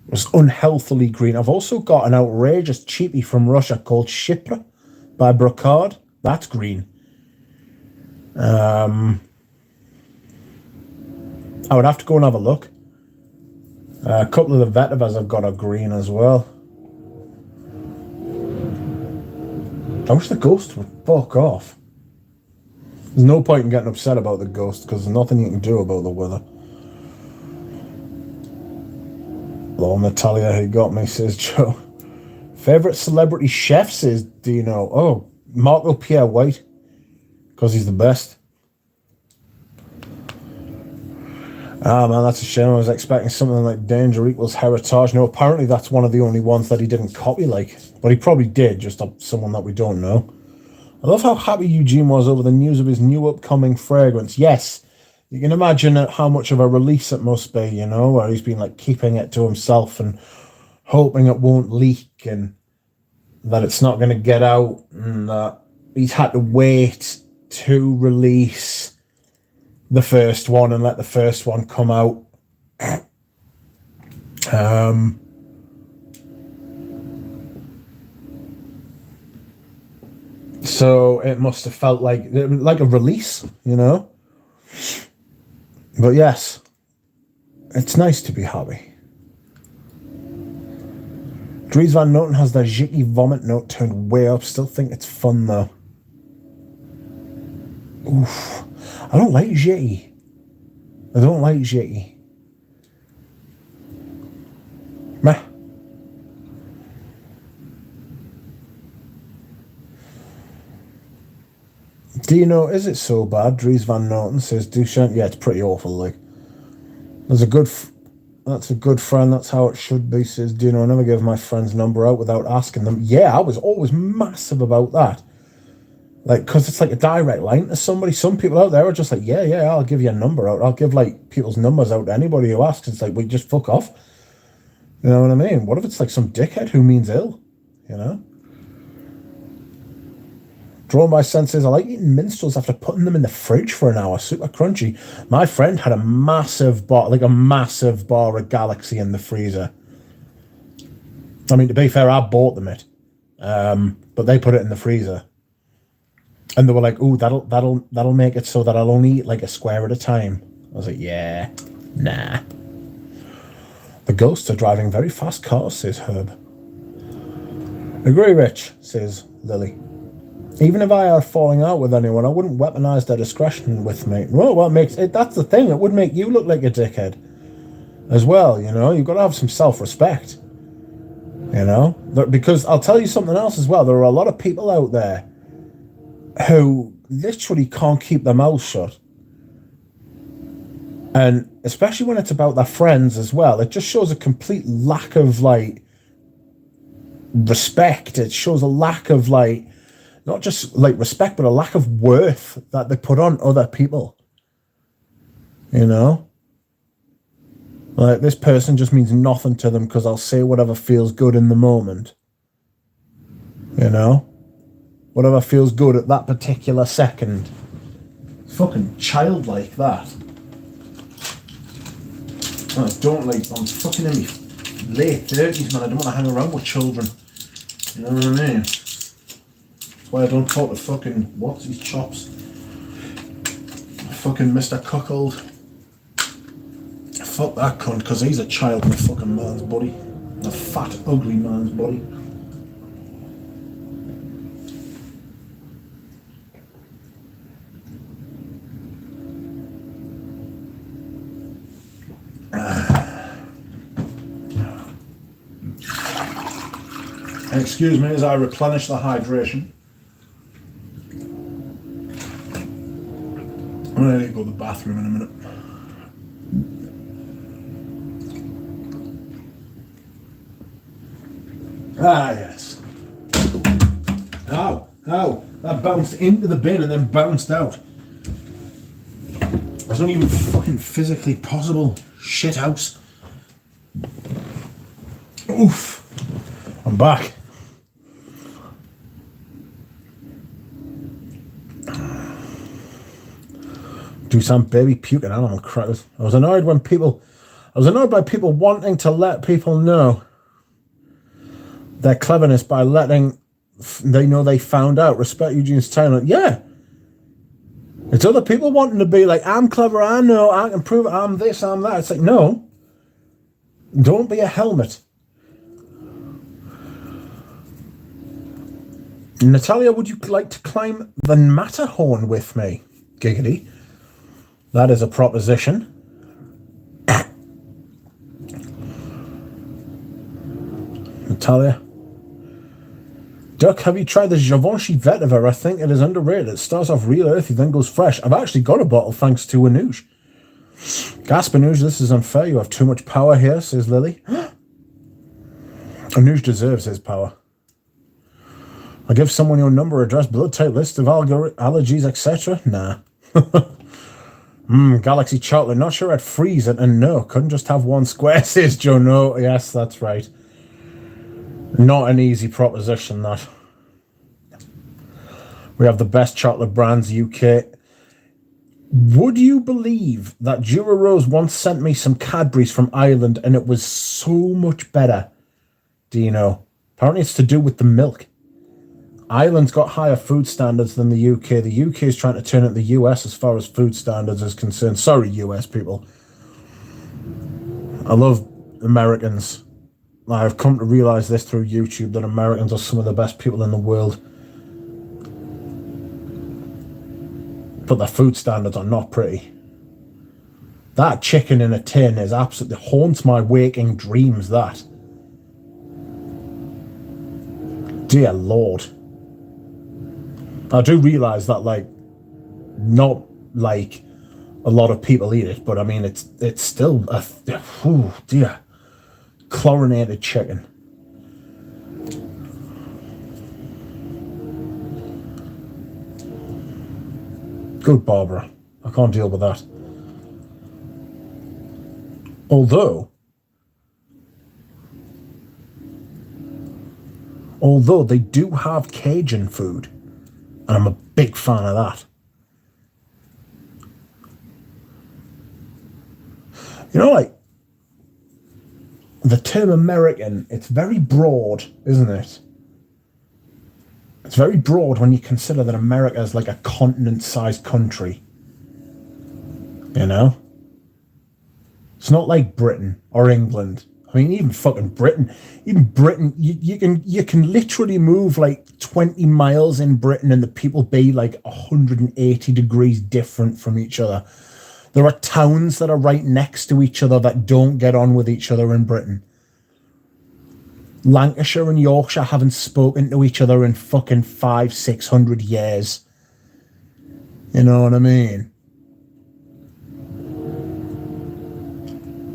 It was unhealthily green. I've also got an outrageous cheapie from Russia called Chypre by Brocard. That's green. I would have to go and have a look. A couple of the Vetivas I've got are green as well. I wish the Ghost would fuck off. There's no point in getting upset about the Ghost because there's nothing you can do about the weather. Hello, Natalia, who got me, says Joe. Favourite celebrity chef, says Dino. Oh, Marco Pierre White. Because he's the best. Ah, man, that's a shame. I was expecting something like Danger Equals Heritage. No, apparently that's one of the only ones that he didn't copy, like. But he probably did, just someone that we don't know. I love how happy Eugene was over the news of his new upcoming fragrance. Yes, you can imagine how much of a release it must be, you know, where he's been like keeping it to himself and hoping it won't leak and that it's not going to get out and that he's had to wait to release the first one and let the first one come out. So it must have felt like a release, you know? But yes, it's nice to be happy. Dries Van Noten has that jicky vomit note turned way up. Still think it's fun though. Oof. I don't like Jitty. I don't like Jitty. Meh. Do you know, is it so bad? Dries Van Noten says, Duchamp, yeah, it's pretty awful, like. That's a good friend, that's how it should be, says, do you know, I never give my friend's number out without asking them. Yeah, I was always massive about that. Like, because it's like a direct line to somebody. Some people out there are just like, yeah, I'll give you a number out. I'll give, like, people's numbers out to anybody who asks. It's like, we just fuck off. You know what I mean? What if it's like some dickhead who means ill, you know? Drawn by senses, I like eating minstrels after putting them in the fridge for an hour. Super crunchy. My friend had a massive bar of Galaxy in the freezer. I mean, to be fair, I bought them it, but they put it in the freezer, and they were like, "Ooh, that'll make it so that I'll only eat like a square at a time." I was like, "Yeah, nah." The ghosts are driving very fast cars, says Herb. Agree, Rich, says Lily. Even if I are falling out with anyone, I wouldn't weaponize their discretion with me. Well, what makes it? That's the thing. It would make you look like a dickhead, as well. You know, you've got to have some self-respect. You know, because I'll tell you something else as well. There are a lot of people out there who literally can't keep their mouths shut, and especially when it's about their friends as well. It just shows a complete lack of like respect. It shows a lack of like. Not just like respect, but a lack of worth that they put on other people. You know? Like, this person just means nothing to them because I'll say whatever feels good in the moment. You know? Whatever feels good at that particular second. It's fucking childlike, that. I don't like, I'm fucking in my late 30s, man. I don't want to hang around with children. You know what I mean? Why I don't talk to fucking what's his chops? Fucking Mr. Cuckold. Fuck that cunt, because he's a child in a fucking man's body. A fat, ugly man's body. Excuse me as I replenish the hydration. I'm going to go to the bathroom in a minute. Ah, yes. Ow, that bounced into the bin and then bounced out. That's not even fucking physically possible. Shit house. Oof. I'm back. Do some baby puking animal crackers. I was annoyed by people wanting to let people know their cleverness by letting they know they found out. Respect Eugene's talent. Yeah. It's other people wanting to be like, I'm clever, I know, I can prove it, I'm this, I'm that. It's like, no. Don't be a helmet. Natalia, would you like to climb the Matterhorn with me? Giggity. That is a proposition. Natalia. Duck, have you tried the Givenchy Vetiver? I think it is underrated. It starts off real earthy, then goes fresh. I've actually got a bottle thanks to Anoush. Gasp, Anoush, this is unfair. You have too much power here, says Lily. Anoush deserves his power. I'll give someone your number, address, blood type, list of allergies, etc. Nah. Galaxy chocolate. Not sure I'd freeze it. And no, couldn't just have one square, says Joe. No, yes, that's right. Not an easy proposition, that. We have the best chocolate brands, UK. Would you believe that Jura Rose once sent me some Cadbury's from Ireland and it was so much better? Do you know? Apparently it's to do with the milk. Ireland's got higher food standards than the UK. The UK is trying to turn it the US as far as food standards is concerned. Sorry, US people. I love Americans. I've come to realize this through YouTube, that Americans are some of the best people in the world. But the food standards are not pretty. That chicken in a tin is absolutely haunts my waking dreams, that. Dear Lord. I do realise that, like, not, like, a lot of people eat it, but I mean, it's still a... Oh, dear. Chlorinated chicken. Good Barbara. I can't deal with that. Although they do have Cajun food, and I'm a big fan of that. You know, like, the term American, it's very broad, isn't it? It's very broad when you consider that America is like a continent-sized country. You know? It's not like Britain or England. I mean, even fucking Britain. Even Britain, you can literally move like 20 miles in Britain and the people be like 180 degrees different from each other. There are towns that are right next to each other that don't get on with each other in Britain. Lancashire and Yorkshire haven't spoken to each other in fucking 500-600 years. You know what I mean?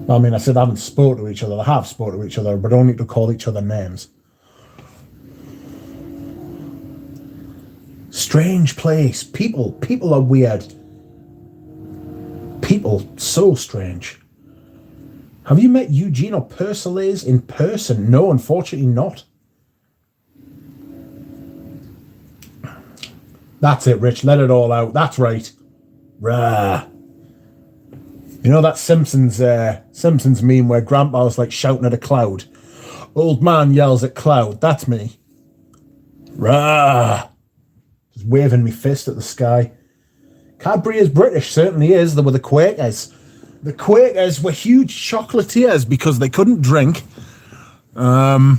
I mean, I said I haven't spoken to each other. They have spoken to each other, but only to call each other names. Strange place. People are weird. People, so strange. Have you met Eugene or Persolaise in person? No, unfortunately not. That's it, Rich. Let it all out. That's right. Rah. You know that Simpsons meme where Grandpa's like shouting at a cloud? Old man yells at cloud. That's me. Rah. Just waving me fist at the sky. Cadbury is British, certainly is. They were the Quakers. The Quakers were huge chocolatiers because they couldn't drink. They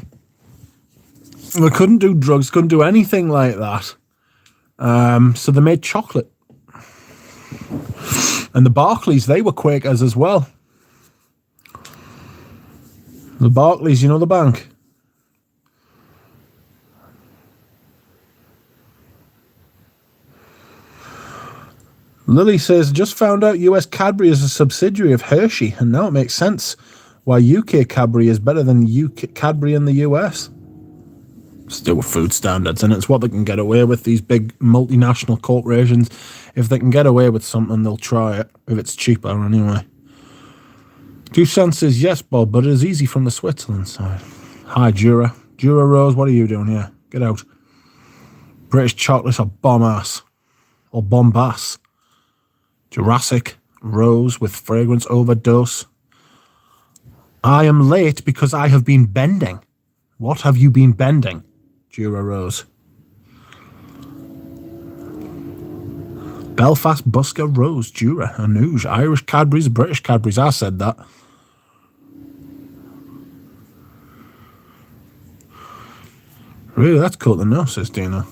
couldn't do drugs, couldn't do anything like that. So they made chocolate. And the Barclays, they were Quakers as well. The Barclays, you know the bank? Lily says, just found out US Cadbury is a subsidiary of Hershey, and now it makes sense why UK Cadbury is better than UK Cadbury in the US. Still food standards, and it's what they can get away with, these big multinational corporations. If they can get away with something, they'll try it, if it's cheaper anyway. Duchan says, yes, Bob, but it is easy from the Switzerland side. Hi, Jura. Jura Rose, what are you doing here? Get out. British chocolates are bomb-ass. Or bombass. Jurassic Rose with fragrance overdose. I am late because I have been bending. What have you been bending? Jura Rose. Belfast Busker Rose, Jura, Anouge, Irish Cadbury's, British Cadbury's. I said that. Really, that's cool to know, says Dina.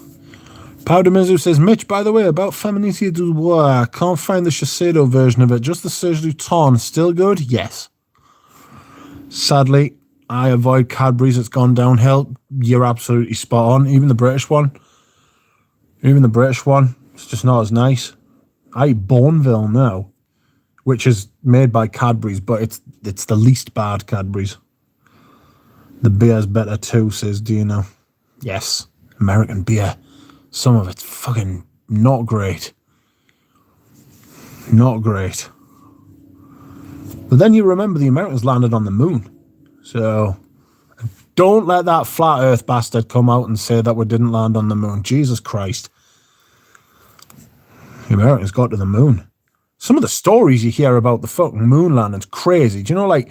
Powder Mizu says, Mitch, by the way, about Femininity du Bois, I can't find the Shiseido version of it, just the Serge du Ton. Still good? Yes. Sadly, I avoid Cadbury's. It's gone downhill. You're absolutely spot on. Even the British one. It's just not as nice. I eat Bourneville now, which is made by Cadbury's, but it's the least bad Cadbury's. The beer's better too, says Dino. Yes, American beer. Some of it's fucking not great. Not great. But then you remember the Americans landed on the moon. So don't let that flat earth bastard come out and say that we didn't land on the moon. Jesus Christ. The Americans got to the moon. Some of the stories you hear about the fucking moon landing's crazy. Do you know,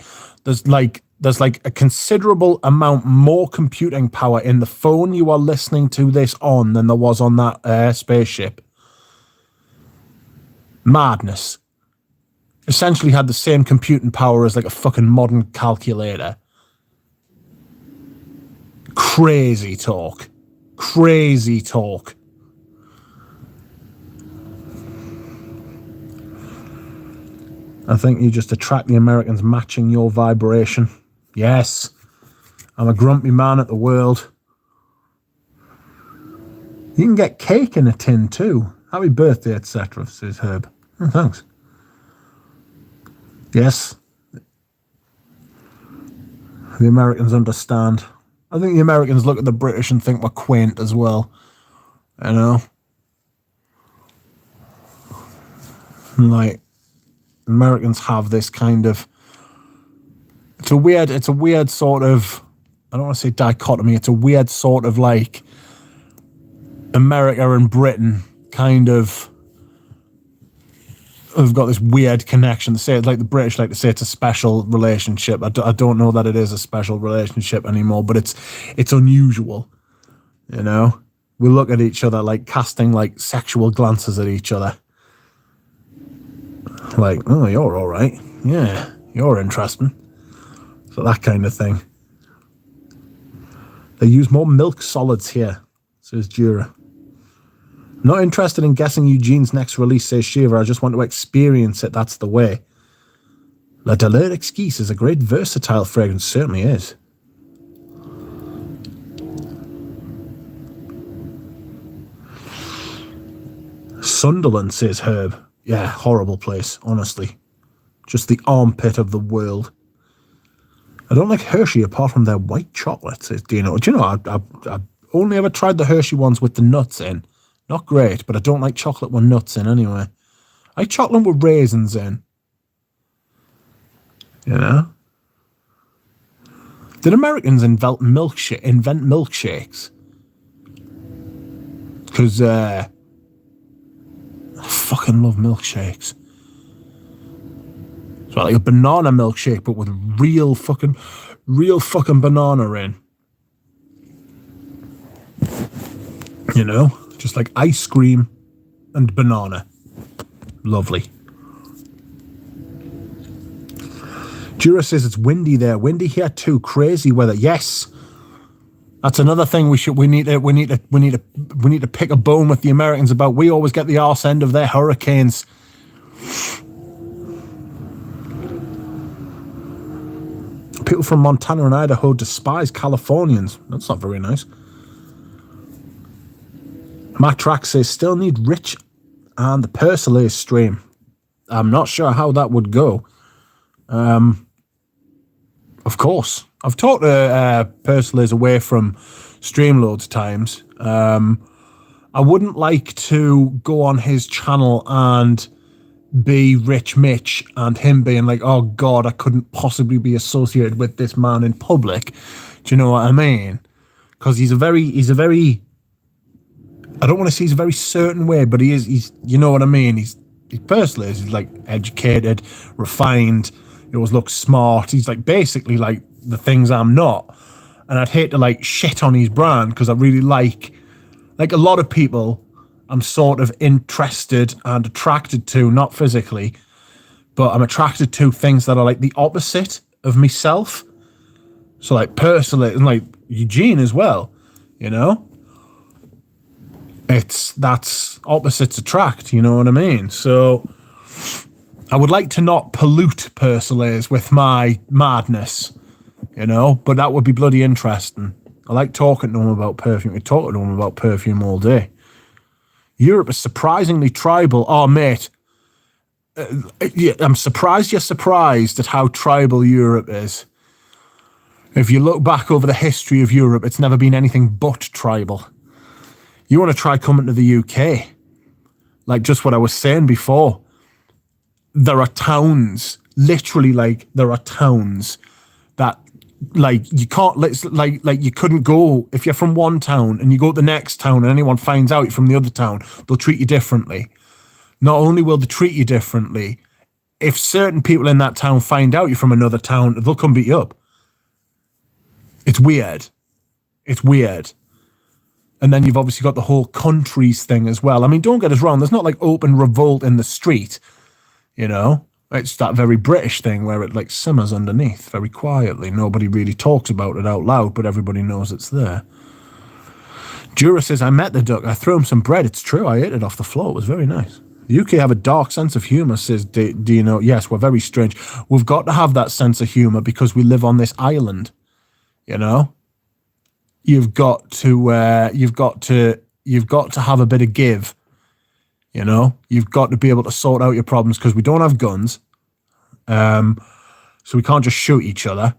there's a considerable amount more computing power in the phone you are listening to this on than there was on that spaceship. Madness. Essentially had the same computing power as like a fucking modern calculator. Crazy talk. Crazy talk. I think you just attract the Americans matching your vibration. Yes. I'm a grumpy man at the world. You can get cake in a tin too. Happy birthday, etc., says Herb. Oh, thanks. Yes. The Americans understand. I think the Americans look at the British and think we're quaint as well. You know? Like, Americans have this kind of... It's a weird sort of... I don't want to say dichotomy. It's a weird sort of like... America and Britain kind of... have got this weird connection. Say it like the British like to say it's a special relationship. I don't know that it is a special relationship anymore, but it's unusual. You know, we look at each other like casting like sexual glances at each other. Like, oh, you're all right. Yeah, you're interesting. So that kind of thing. They use more milk solids here, says Jura. Not interested in guessing Eugene's next release, says Shiva. I just want to experience it. That's the way. La Douleur Exquise is a great versatile fragrance. Certainly is. Sunderland, says Herb. Yeah, horrible place, honestly. Just the armpit of the world. I don't like Hershey apart from their white chocolate, says Dino. Do you know, I've only ever tried the Hershey ones with the nuts in. Not great, but I don't like chocolate with nuts in anyway. I like chocolate with raisins in. You know? Did Americans invent milkshakes? Because I fucking love milkshakes. So like a banana milkshake, but with real fucking banana in. You know? Just like ice cream and banana. Lovely. Jura says it's windy there. Windy here too. Crazy weather. Yes. That's another thing we need to pick a bone with the Americans about. We always get the arse end of their hurricanes. People from Montana and Idaho despise Californians. That's not very nice. Matt Track says, still need Rich and the Persolae stream. I'm not sure how that would go. Of course. I've talked to Persolae's away from stream loads of times. I wouldn't like to go on his channel and be Rich Mitch and him being like, oh God, I couldn't possibly be associated with this man in public. Do you know what I mean? Because he's a very... I don't want to say he's a very certain way, but he's you know what I mean? He's personally, he's like educated, refined, he always looks smart. He's like basically like the things I'm not. And I'd hate to like shit on his brand because I really like a lot of people I'm sort of interested and attracted to, not physically, but I'm attracted to things that are like the opposite of myself. So like personally, and like Eugene as well, you know? That's opposites attract, you know what I mean? So I would like to not pollute Persolae's with my madness, you know, but that would be bloody interesting. I like talking to him about perfume. We talk to him about perfume all day. Europe is surprisingly tribal. Oh, mate. Yeah, I'm surprised you're surprised at how tribal Europe is. If you look back over the history of Europe, it's never been anything but tribal. You want to try coming to the UK? Like just what I was saying before. There are towns, literally like there are towns that like you can't, like you couldn't go, if you're from one town and you go to the next town and anyone finds out you're from the other town, they'll treat you differently. Not only will they treat you differently, if certain people in that town find out you're from another town, they'll come beat you up. It's weird. It's weird. And then you've obviously got the whole countries thing as well. I mean, don't get us wrong. There's not like open revolt in the street, you know? It's that very British thing where it like simmers underneath very quietly. Nobody really talks about it out loud, but everybody knows it's there. Jura says, I met the duck. I threw him some bread. It's true. I ate it off the floor. It was very nice. The UK have a dark sense of humour, says Dino. Yes, we're very strange. We've got to have that sense of humour because we live on this island. You know, you've got to have a bit of give. You know, you've got to be able to sort out your problems because we don't have guns, so we can't just shoot each other.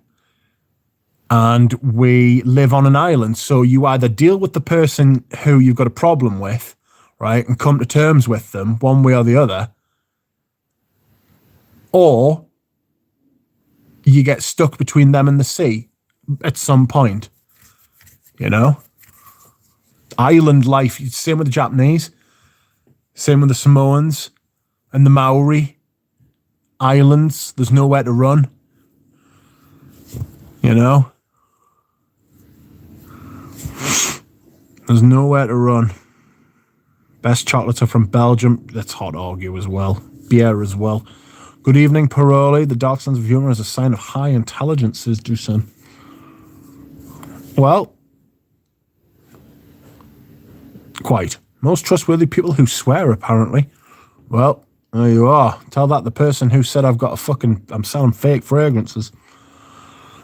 And we live on an island, so you either deal with the person who you've got a problem with, right, and come to terms with them one way or the other, or you get stuck between them and the sea at some point. You know? Island life, same with the Japanese, same with the Samoans and the Maori. Islands, there's nowhere to run. You know? There's nowhere to run. Best chocolates are from Belgium. That's hot argue as well. Beer as well. Good evening, Paroli. The dark sense of humour is a sign of high intelligence, says Dusan. Well, quite. Most trustworthy people who swear, apparently. Well, there you are. Tell that the person who said I'm selling fake fragrances.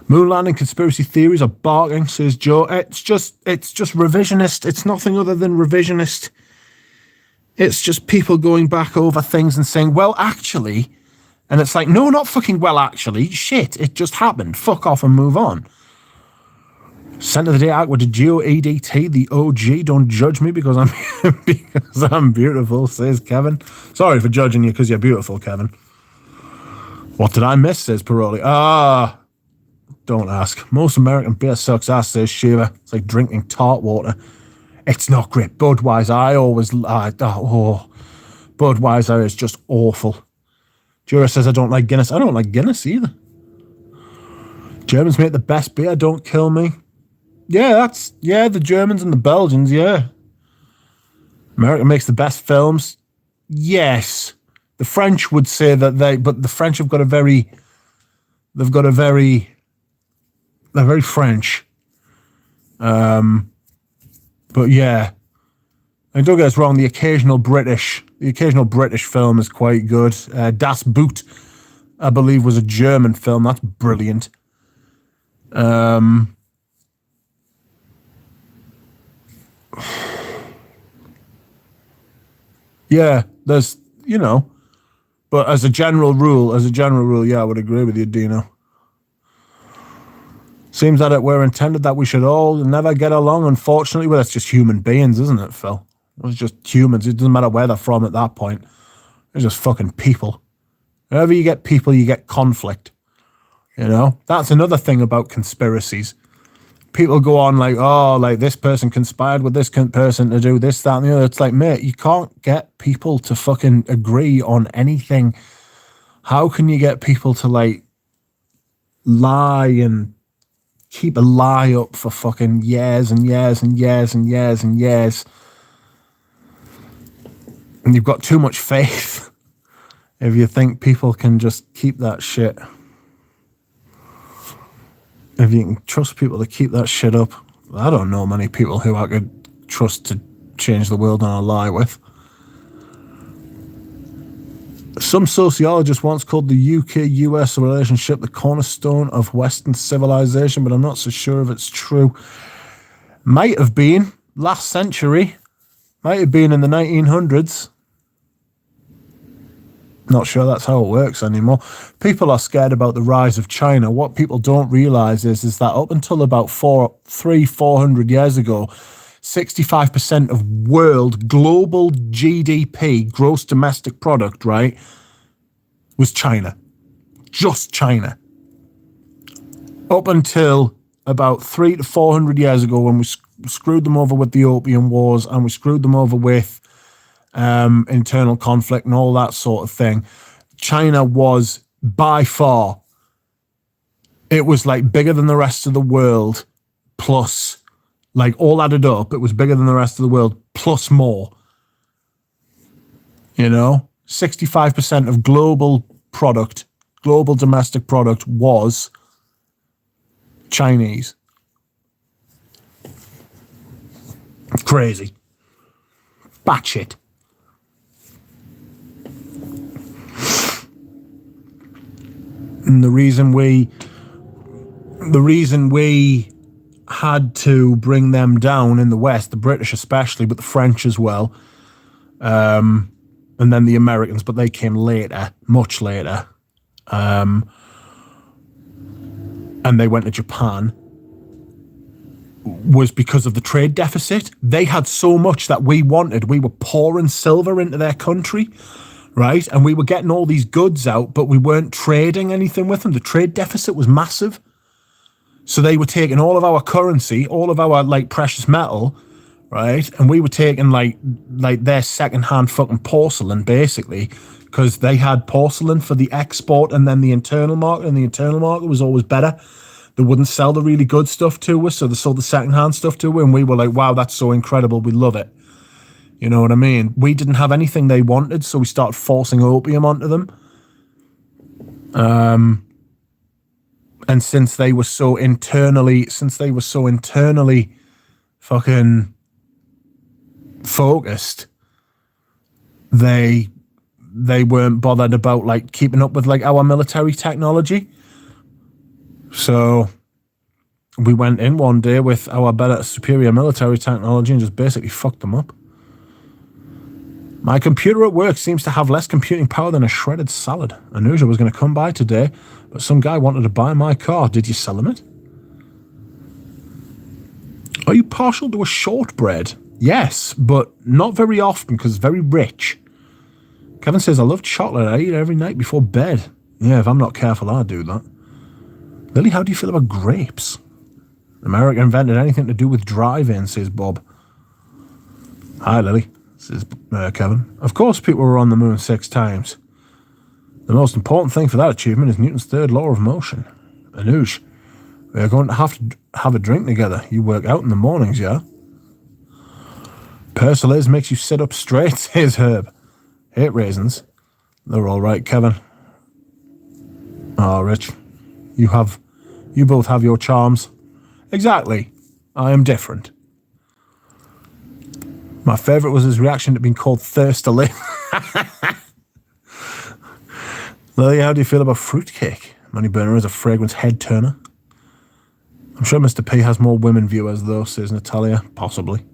Moon landing conspiracy theories are barking, says Joe. It's just revisionist. It's nothing other than revisionist. It's just people going back over things and saying, well, actually, and it's like, no, not fucking well, actually. Shit, it just happened. Fuck off and move on. Center of the day out with the Geo EDT, the OG. Don't judge me because I'm beautiful, says Kevin. Sorry for judging you because you're beautiful, Kevin. What did I miss, says Paroli. Don't ask. Most American beer sucks ass, says Shiva. It's like drinking tart water. It's not great. Budweiser, Budweiser is just awful. Jura says I don't like Guinness. I don't like Guinness either. Germans make the best beer, don't kill me. Yeah, the Germans and the Belgians, yeah. America makes the best films. Yes. The French would say that but the French they're very French. But yeah, and don't get us wrong, the occasional British film is quite good. Das Boot, I believe, was a German film. That's brilliant. Yeah, there's, but as a general rule, yeah, I would agree with you, Dino. Seems that we're intended that we should all never get along, unfortunately. Well, that's just human beings, isn't it, Phil? It's just humans. It doesn't matter where they're from at that point. They're just fucking people. Whenever you get people, you get conflict. That's another thing about conspiracies. People go on like this person conspired with this person to do this, that, and the other. It's like, mate, you can't get people to fucking agree on anything. How can you get people to lie and keep a lie up for fucking years and years and years and years and years? And you've got too much faith if you think people can just keep that shit. If you can trust people to keep that shit up. I don't know many people who I could trust to change the world on a lie with. Some sociologist once called the UK-US relationship the cornerstone of Western civilization, but I'm not so sure if it's true. Might have been last century. Might have been in the 1900s. Not sure that's how it works anymore. People are scared about the rise of China. What people don't realize is that up until about 400 years ago, 65% of world global GDP, gross domestic product, right, was China. Just China. Up until about 300 to 400 years ago, when we screwed them over with the Opium Wars and we screwed them over with internal conflict and all that sort of thing, China was by far, it was bigger than the rest of the world, plus, all added up, it was bigger than the rest of the world, plus more. 65% of global domestic product was Chinese. Crazy. Batshit. And the reason we had to bring them down in the West, the British especially, but the French as well, and then the Americans, but they came later, much later, and they went to Japan, was because of the trade deficit. They had so much that we wanted. We were pouring silver into their country, right? And we were getting all these goods out, but we weren't trading anything with them. The trade deficit was massive. So they were taking all of our currency, all of our like precious metal, right? And we were taking like their secondhand fucking porcelain, basically, because they had porcelain for the export and then the internal market, and the internal market was always better. They wouldn't sell the really good stuff to us, so they sold the secondhand stuff to us, and we were like, wow, that's so incredible, we love it. You know what I mean? We didn't have anything they wanted, so we started forcing opium onto them. And since they were so internally fucking focused, they weren't bothered about like keeping up with like our military technology. So we went in one day with our better, superior military technology and just basically fucked them up. My computer at work seems to have less computing power than a shredded salad. Anuja was going to come by today, but some guy wanted to buy my car. Did you sell him it? Are you partial to a shortbread? Yes, but not very often because it's very rich. Kevin says, I love chocolate. I eat it every night before bed. Yeah, if I'm not careful, I'll do that. Lily, how do you feel about grapes? America invented anything to do with driving, says Bob. Hi, Lily, says Kevin. Of course people were on the moon 6 times. The most important thing for that achievement is Newton's third law of motion. Anuj, we are going to have a drink together. You work out in the mornings, yeah? Persolaise makes you sit up straight, says Herb. Hate raisins. They're all right, Kevin. Oh, Rich, you both have your charms. Exactly. I am different. My favourite was his reaction to being called thirstily. Lily, how do you feel about fruitcake? Moneyburner is a fragrance head turner. I'm sure Mr. P has more women viewers though, says Natalia. Possibly.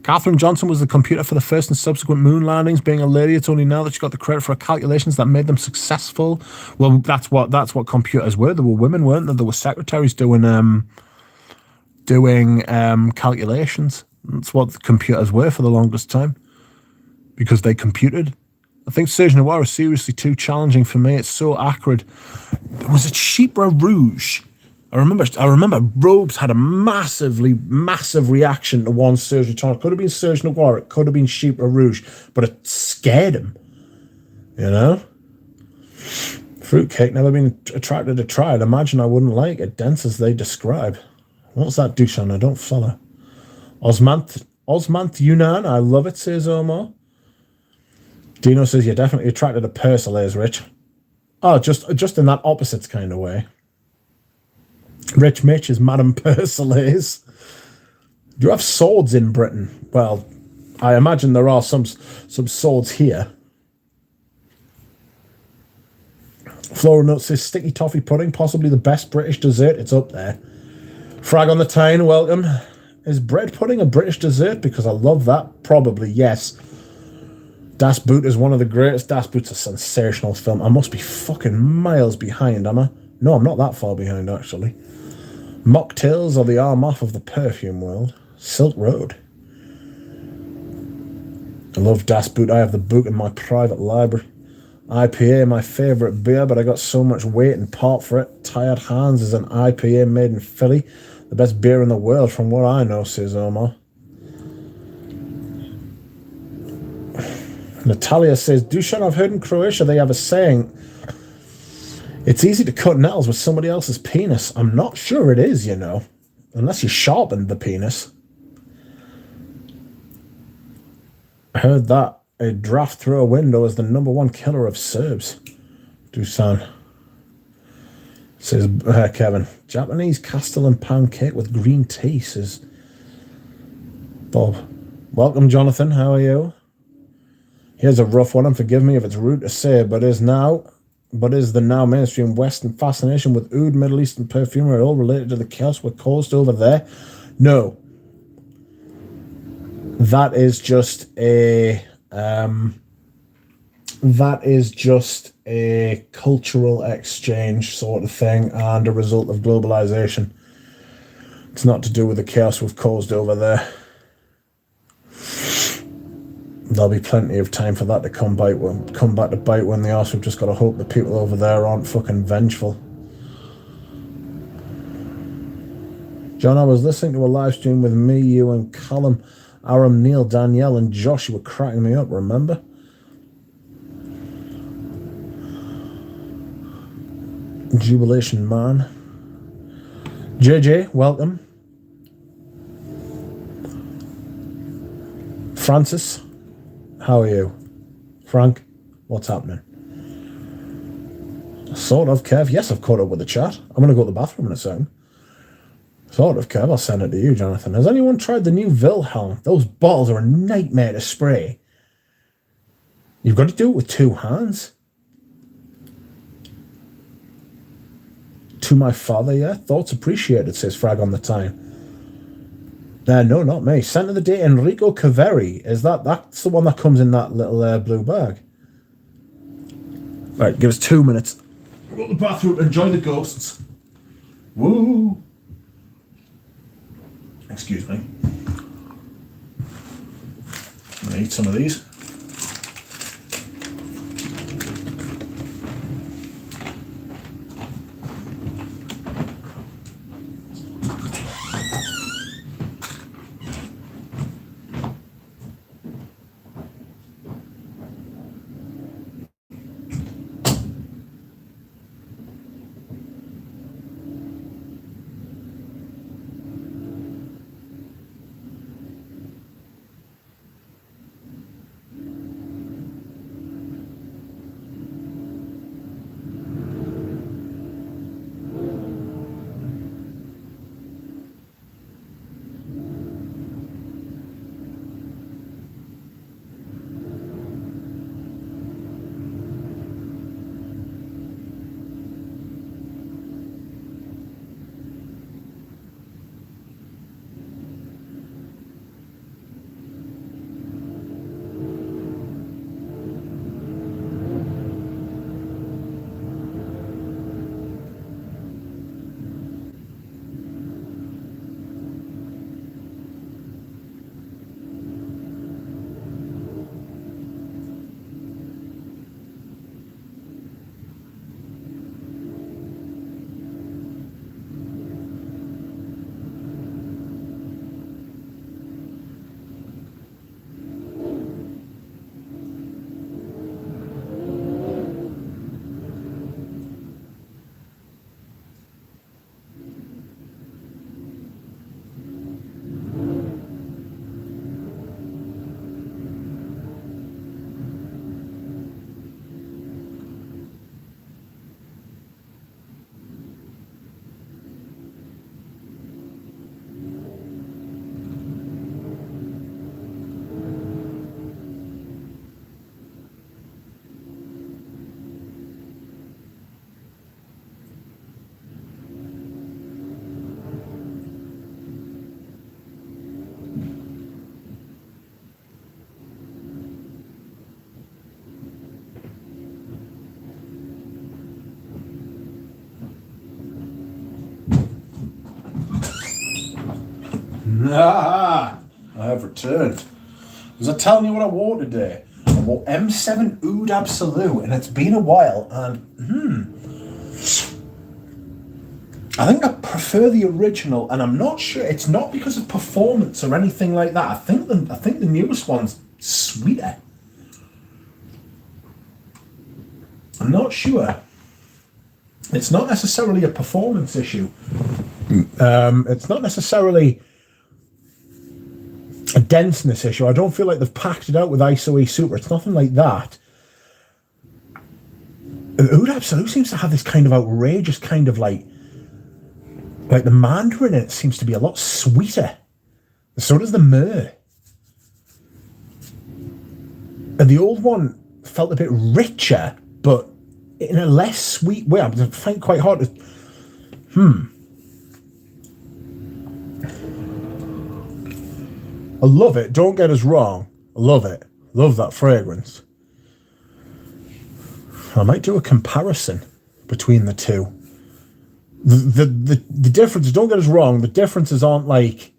Catherine Johnson was the computer for the first and subsequent moon landings. Being a lady, it's only now that she got the credit for her calculations that made them successful. Well, that's what computers were. There were women, weren't there? There were secretaries doing calculations. That's what the computers were for the longest time, because they computed. I think Serge Noir is seriously too challenging for me. It's so acrid. Was it Chypre Rouge? I remember Robes had a massive reaction to one Serge Noir. It could have been Serge Noir, it could have been Chypre Rouge, but it scared him. You know? Fruitcake, never been attracted to try it. Imagine I wouldn't like it, dense as they describe. What's that, Dushan? I don't follow. Osmanth Yunnan, I love it, says Omar. Dino says you're definitely attracted to Persolaise, Rich. Oh, just in that opposites kind of way. Rich Mitch is Madame Persolaise. Do you have swords in Britain? Well, I imagine there are some swords here. Floral Nut says sticky toffee pudding, possibly the best British dessert. It's up there. Frag on the Tyne, welcome. Is bread pudding a British dessert? Because I love that. Probably, yes. Das Boot is one of the greatest. Das Boot's a sensational film. I must be fucking miles behind, am I? No, I'm not that far behind, actually. Mocktails are the arm off of the perfume world. Silk Road. I love Das Boot. I have the book in my private library. IPA, my favourite beer, but I got so much weight and part for it. Tired Hands is an IPA made in Philly. The best beer in the world, from what I know, says Omar. Natalia says, Dushan, I've heard in Croatia they have a saying, it's easy to cut nails with somebody else's penis. I'm not sure it is, you know, unless you sharpened the penis. I heard that a draft through a window is the #1 killer of Serbs. Dusan. Says Kevin. Japanese Castellan pound cake with green tea, says Bob. Welcome, Jonathan. How are you? Here's a rough one, and forgive me if it's rude to say, but is now but is the now mainstream Western fascination with oud, Middle Eastern perfumery, all related to the chaos we're caused over there? No. That is just a cultural exchange sort of thing and a result of globalization. It's not to do with the chaos we've caused over there. There'll be plenty of time for that to come back to bite when the arse. We've just got to hope the people over there aren't fucking vengeful. John, I was listening to a live stream with me, you and Callum, Aram, Neil, Danielle and Josh. You were cracking me up, remember? Jubilation man. JJ, welcome. Francis, how are you? Frank, what's happening? Sort of, Kev. Yes, I've caught up with the chat. I'm going to go to the bathroom in a second. Sort of, Kev. I'll send it to you, Jonathan. Has anyone tried the new Wilhelm? Those bottles are a nightmare to spray. You've got to do it with 2 hands. To my father, yeah. Thoughts appreciated, says Frag on the time. No, not me. Sent of the day, Enrico Caveri. Is that's the one that comes in that little blue bag? Right, give us 2 minutes. Go to the bathroom, enjoy the ghosts. Woo! Excuse me. I'm gonna eat some of these. I have returned. Was I telling you what I wore today? I wore M7 Oud Absolute, and it's been a while, and I think I prefer the original, and I'm not sure. It's not because of performance or anything like that. I think the newest one's sweeter. I'm not sure. It's not necessarily a performance issue. It's not necessarily a denseness issue. I don't feel like they've packed it out with ISO-E Super. It's nothing like that. Oud Absolute seems to have this kind of outrageous kind of like the Mandarin in it seems to be a lot sweeter. So does the myrrh. And the old one felt a bit richer, but in a less sweet way. I find it quite hard to. I love it. Don't get us wrong. I love it. Love that fragrance. I might do a comparison between the two. The difference. Don't get us wrong. The differences aren't like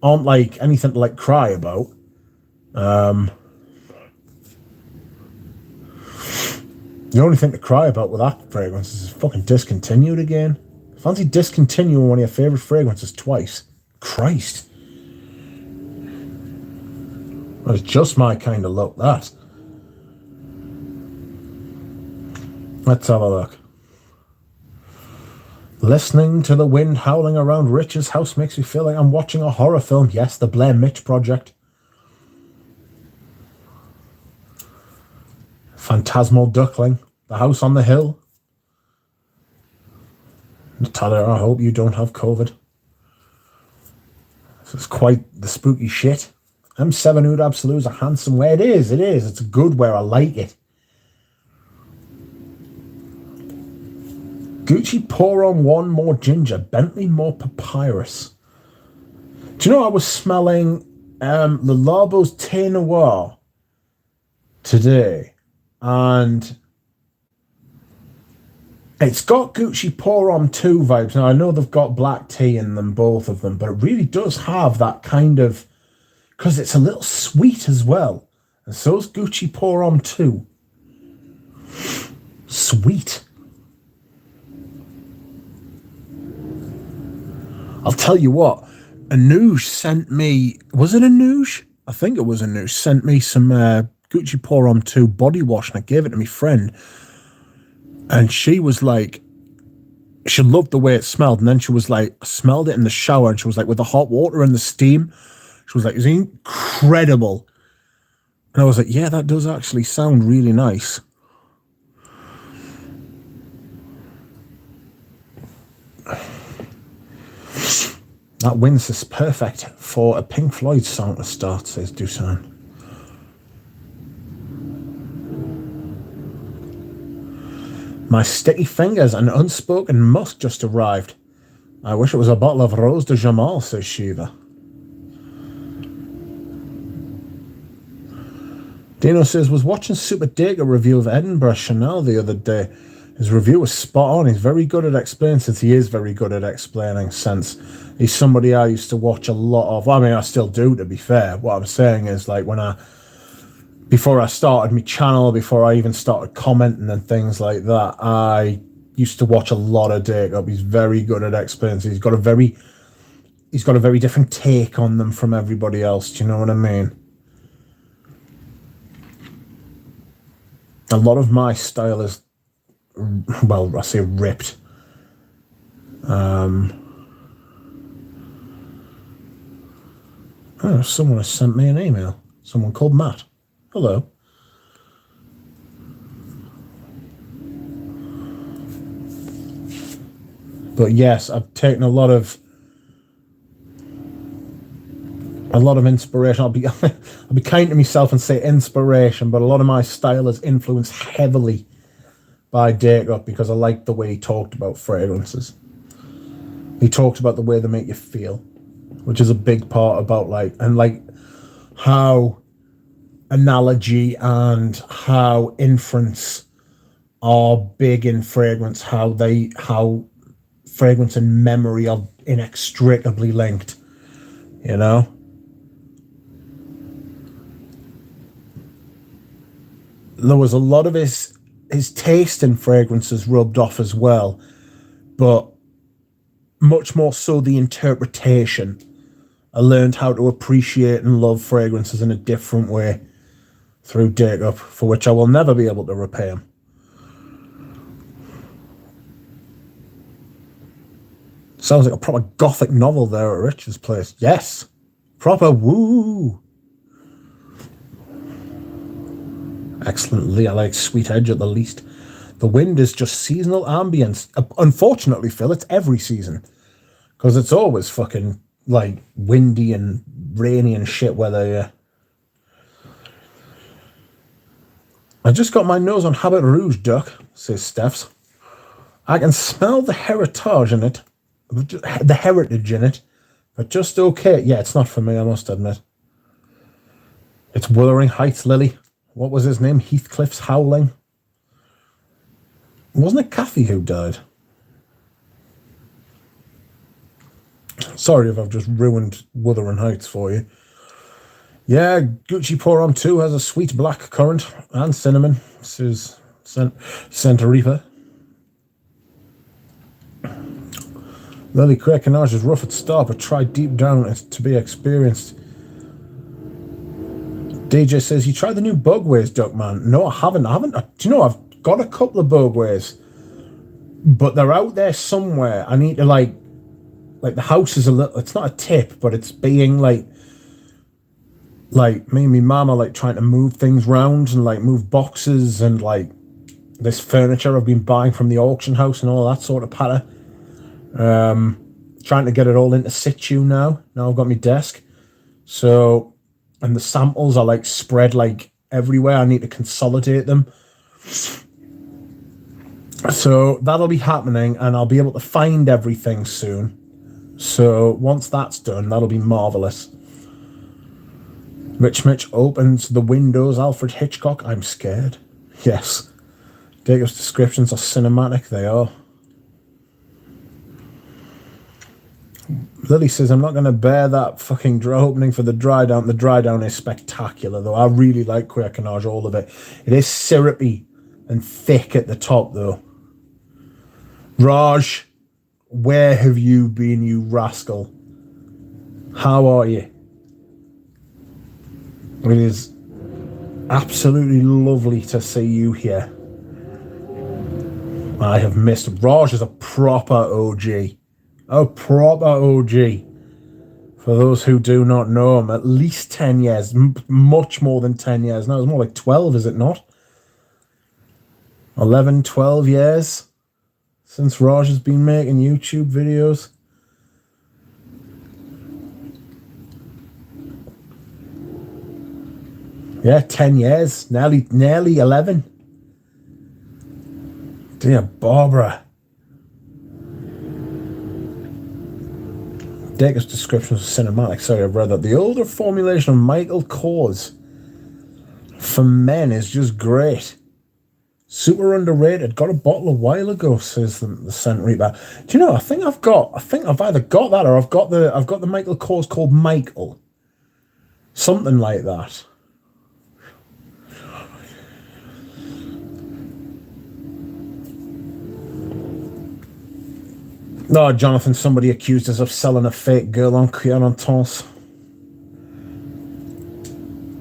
anything to like cry about. The only thing to cry about with that fragrance is fucking discontinued again. Fancy discontinuing one of your favourite fragrances twice. Christ. That's just my kind of look, that. Let's have a look. Listening to the wind howling around Rich's house makes me feel like I'm watching a horror film. Yes, the Blair Witch Project. Phantasmal Duckling. The House on the Hill. Natalia, I hope you don't have COVID. This is quite the spooky shit. M7 Oud Absolute is a handsome wear. It is. It's a good wear. I like it. Gucci Pour On One more ginger. Bentley more papyrus. Do you know I was smelling Le Labo's Thé Noir today, and it's got Gucci Pour On 2 vibes. Now I know they've got black tea in them, both of them, but it really does have that kind of, because it's a little sweet as well. And so's Gucci Pour On 2. Sweet. I'll tell you what, Anoush sent me, was it Anoush? I think it was Anoush, sent me some Gucci Pour On 2 body wash, and I gave it to my friend. And she was like, she loved the way it smelled. And then she was like, I smelled it in the shower, and she was like, with the hot water and the steam, she was like, it's incredible. And I was like, yeah, that does actually sound really nice. That Wince is perfect for a Pink Floyd song to start, says Dusan. My sticky fingers and unspoken musk just arrived. I wish it was a bottle of Rose de Jamal, says Shiva. Dino says, was watching Super Dacre review of Edinburgh Chanel the other day. His review was spot on. He's very good at explaining, since he is very good at explaining, since he's somebody I used to watch a lot of. Well, I mean, I still do, to be fair. What I'm saying is, like, before I started my channel, before I even started commenting and things like that, I used to watch a lot of Dacre. He's very good at explaining. He's got a very different take on them from everybody else. Do you know what I mean? A lot of my style is, well, I say ripped. Oh, someone has sent me an email. Someone called Matt. Hello. But yes, I've taken a lot of inspiration. I'll be kind to myself and say inspiration, but a lot of my style is influenced heavily by Dacre, because I like the way he talked about fragrances. He talked about the way they make you feel, which is a big part about how analogy and how inference are big in fragrance, how fragrance and memory are inextricably linked, you know? There was a lot of his taste in fragrances rubbed off as well, but much more so the interpretation. I learned how to appreciate and love fragrances in a different way through Dacre, for which I will never be able to repay him. Sounds like a proper gothic novel there at Richard's place. Yes, proper woo. Excellently, I like Sweet Edge at the least. The wind is just seasonal ambience. Unfortunately, Phil, it's every season, because it's always fucking like windy and rainy and shit weather. Yeah. I just got my nose on Habit Rouge, Duck, says Stephs. I can smell the heritage in it, but just okay. Yeah, it's not for me, I must admit. It's Wuthering Heights, Lily. What was his name? Heathcliff's Howling. Wasn't it Kathy who died? Sorry if I've just ruined Wuthering Heights for you. Yeah, Gucci Porom 2 has a sweet black currant and cinnamon. This is Santa Reaper. Lily Crakenage is rough at start, but try deep down to be experienced. DJ says, you tried the new Bugways, Duckman? No, I haven't. Do you know, I've got a couple of Bugways, but they're out there somewhere. I need to, like the house is a little, it's not a tip, but it's being like me and my mum are like trying to move things around and like move boxes and like this furniture I've been buying from the auction house and all that sort of patter. Trying to get it all into situ now. Now I've got my desk. So, and the samples are like spread like everywhere. I need to consolidate them. So that'll be happening and I'll be able to find everything soon. So once that's done, that'll be marvelous. Rich Mitch opens the windows. Alfred Hitchcock. I'm scared. Yes. Jacob's descriptions are cinematic. They are. Lily says, I'm not going to bear that fucking draw opening for the dry down. The dry down is spectacular, though. I really like Quakenage, all of it. It is syrupy and thick at the top, though. Raj, where have you been, you rascal? How are you? It is absolutely lovely to see you here. I have missed. Raj is a proper OG. A proper OG. For those who do not know him, at least 10 years, much more than 10 years. Now it's more like 12, is it not? 11, 12 years since Raj has been making YouTube videos. Yeah, 10 years, nearly 11. Dear Barbara. Deckers descriptions of cinematic. Sorry, I've read that. The older formulation of Michael Kors for men is just great. Super underrated. Got a bottle a while ago, says the Scent Reaper. Do you know? I think I've either got that or I've got the Michael Kors called Michael. Something like that. Oh, Jonathan, somebody accused us of selling a fake girl on Queer-on-Tons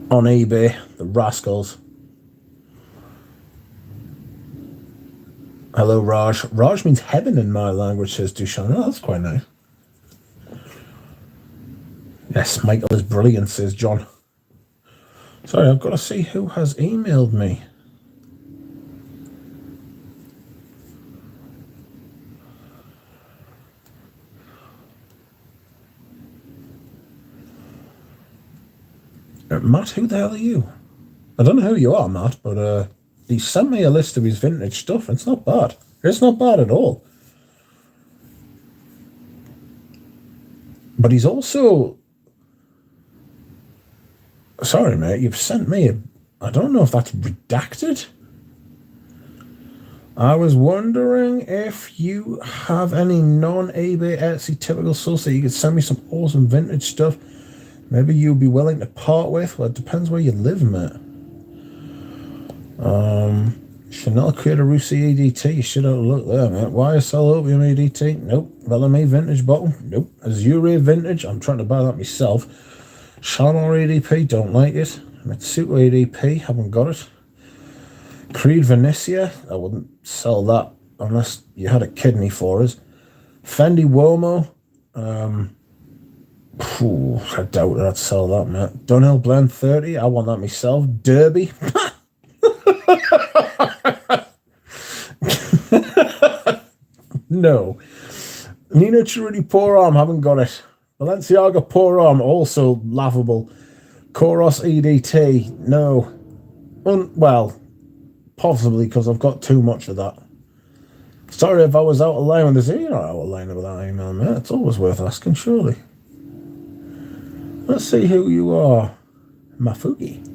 on eBay. The rascals. Hello, Raj. Raj means heaven in my language, says Dushan. Oh, that's quite nice. Yes, Michael is brilliant, says John. Sorry, I've got to see who has emailed me. Matt, who the hell are you? I don't know who you are, Matt, but he sent me a list of his vintage stuff. It's not bad. It's not bad at all. But he's also... Sorry, mate, you've sent me I don't know if that's redacted. I was wondering if you have any non-eBay Etsy typical source that you could send me some awesome vintage stuff. Maybe you'll be willing to part with. Well, it depends where you live, mate. Chanel Creator Russi EDT. You should have a look there, mate. YSL Opium EDT. Nope. Bellamy Vintage Bottle. Nope. Azure Vintage. I'm trying to buy that myself. Shalimar EDP. Don't like it. Mitsuko EDP. Haven't got it. Creed Venetia. I wouldn't sell that unless you had a kidney for us. Fendi Womo. I doubt I'd sell that, mate. Dunhill Blend 30. I want that myself. Derby. No. Nino Churuti Poor Arm. Haven't got it. Balenciaga Poor Arm. Also laughable. Koros EDT. No. Well, Possibly because I've got too much of that. Sorry if I was out of line with this. You're not out of line with that email, mate. It's always worth asking, surely. Let's see who you are. Mafugi.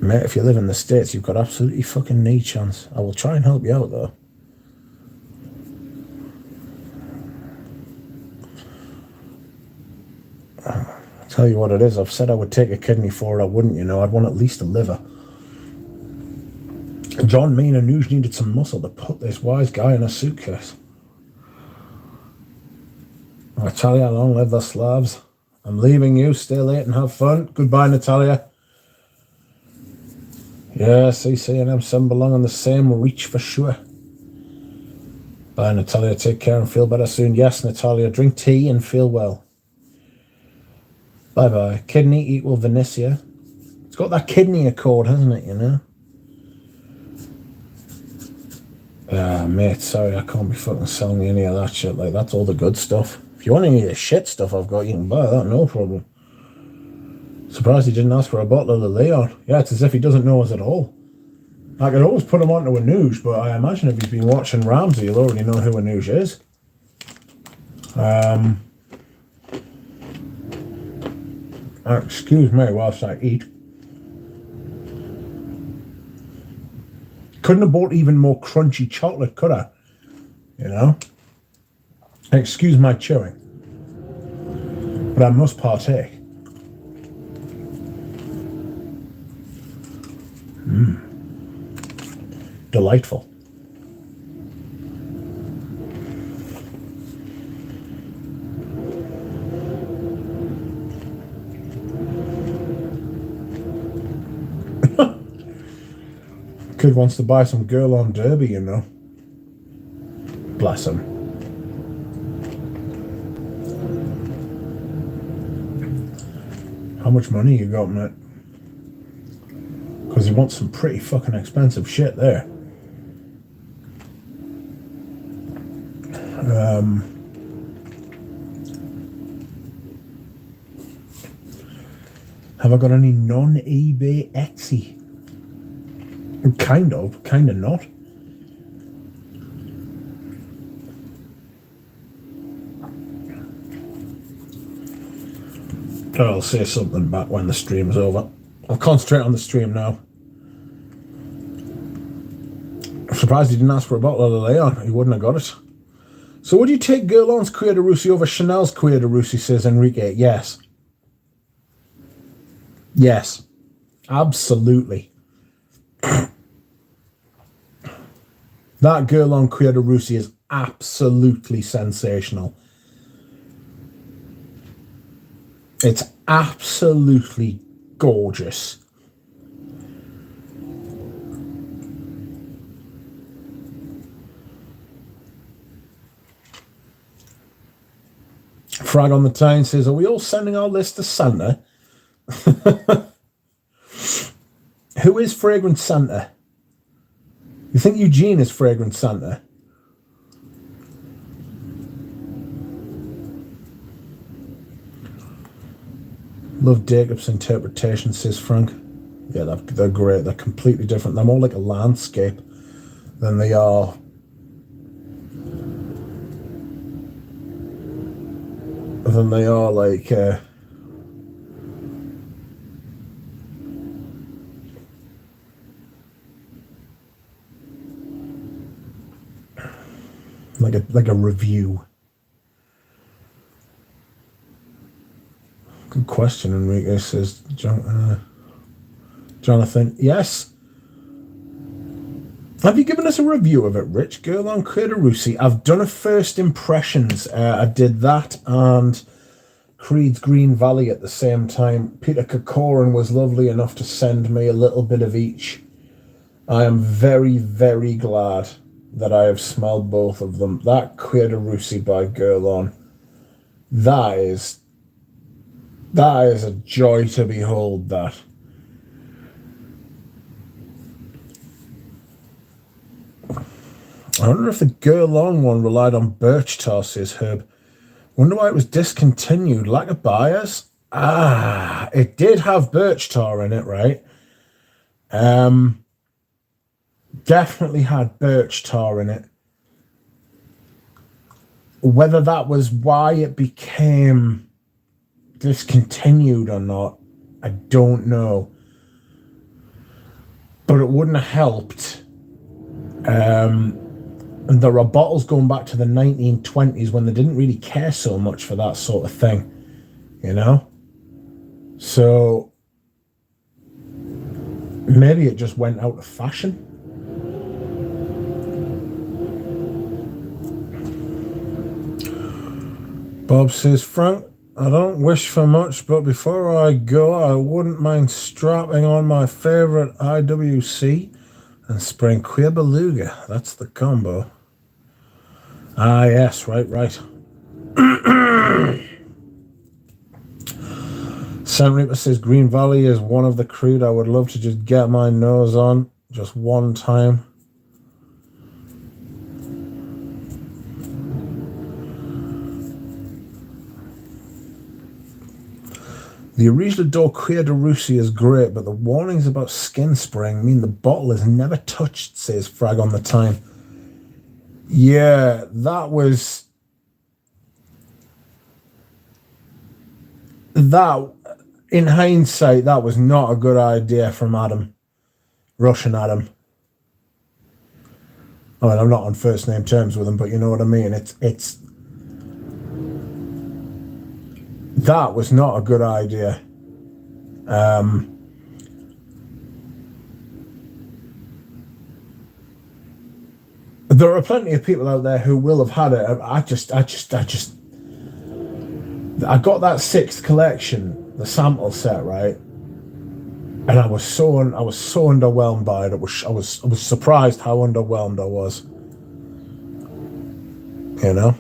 Mate, if you live in the States, you've got absolutely fucking no chance. I will try and help you out, though. I'll tell you what it is. I've said I would take a kidney for it. I wouldn't, you know. I'd want at least a liver. John Mina News needed some muscle to put this wise guy in a suitcase. Natalia, long live the Slavs. I'm leaving you. Stay late and have fun. Goodbye, Natalia. Yeah, CC and M7 belong on the same reach for sure. Bye, Natalia. Take care and feel better soon. Yes, Natalia. Drink tea and feel well. Bye-bye. Kidney equal Venetia. It's got that kidney accord, hasn't it, you know? Mate, sorry, I can't be fucking selling you any of that shit. Like, that's all the good stuff. If you want any of the shit stuff I've got, you can buy that, no problem. Surprised he didn't ask for a bottle of the Leon. Yeah, it's as if he doesn't know us at all. I could always put him onto Anoush, but I imagine if he's been watching Ramsey, he'll already know who Anoush is. Excuse me whilst I eat. Couldn't have bought even more crunchy chocolate, could I? You know? Excuse my chewing. But I must partake. Delightful. Kid wants to buy some girl on Derby, you know. Bless him. How much money you got, mate? Because he wants some pretty fucking expensive shit there. Have I got any non-eBay Etsy? Kind of not. I'll say something back when the stream's over. I'll concentrate on the stream now. I'm surprised he didn't ask for a bottle of the Leon. He wouldn't have got it. So would you take Guerlain's Cuir de Russie over Chanel's Cuir de Russie, says Enrique? Yes. Yes. Absolutely. That Guerlain Cuir de Russie is absolutely sensational. It's absolutely gorgeous. Frag on the Town says, are we all sending our list to Santa? Who is Fragrant Santa? You think Eugene is Fragrant Santa? Love Jacob's interpretation, says Frank. Yeah, they're great. They're completely different. They're more like a landscape than they are like like a review. Good question, Enrique, says Jonathan. Yes. Have you given us a review of it, Rich? Guerlain Cuir de Russie. I've done a first impressions. I did that and Creed's Green Valley at the same time. Peter Kokorin was lovely enough to send me a little bit of each. I am very, very glad that I have smelled both of them. That Cuir de Russie by Guerlain, that is a joy to behold, that. I wonder if the Guerlain one relied on birch tar, says Herb. Wonder why it was discontinued. Lack of buyers? Ah, it did have birch tar in it, right? definitely had birch tar in it. Whether that was why it became discontinued or not, I don't know. But it wouldn't have helped. And there are bottles going back to the 1920s when they didn't really care so much for that sort of thing, you know? So maybe it just went out of fashion. Bob says, Frank, I don't wish for much, but before I go, I wouldn't mind strapping on my favourite IWC and spraying Queer Beluga. That's the combo. Ah, yes, right. Sam Reaper says, Green Valley is one of the crude I would love to just get my nose on just one time. The original Door Queer de Russie is great, but the warnings about skin spraying mean the bottle is never touched, says Frag on the Time. Yeah, that was... That, in hindsight, that was not a good idea from Adam. Russian Adam. I mean, I'm not on first name terms with him, but you know what I mean? It's... That was not a good idea. There are plenty of people out there who will have had it. I got that 6th collection, the sample set, right? And I was so underwhelmed by it. I was surprised how underwhelmed I was. You know?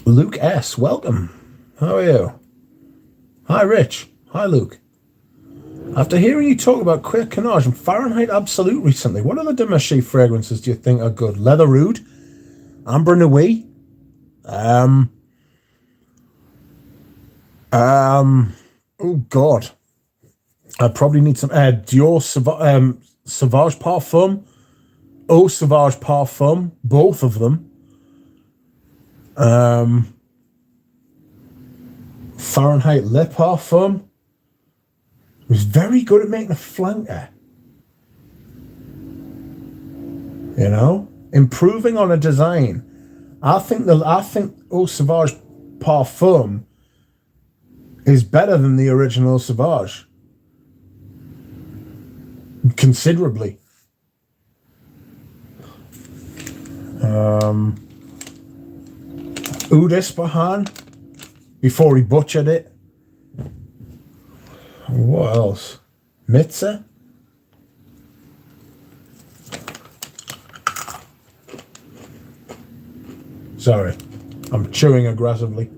Luke S, welcome. How are you? Hi, Rich. Hi, Luke. After hearing you talk about Queer Canage and Fahrenheit Absolute recently, what other Demarche fragrances do you think are good? Leather Oud, Amber Nuit, oh God, I probably need some Dior Sauvage Parfum, Eau Sauvage Parfum, both of them. Fahrenheit Le Parfum was very good at making a flanker. You know, improving on a design. I think Eau Sauvage Parfum is better than the original Sauvage. Considerably. Oud Ispahan, before he butchered it. What else? Mitza? Sorry, I'm chewing aggressively.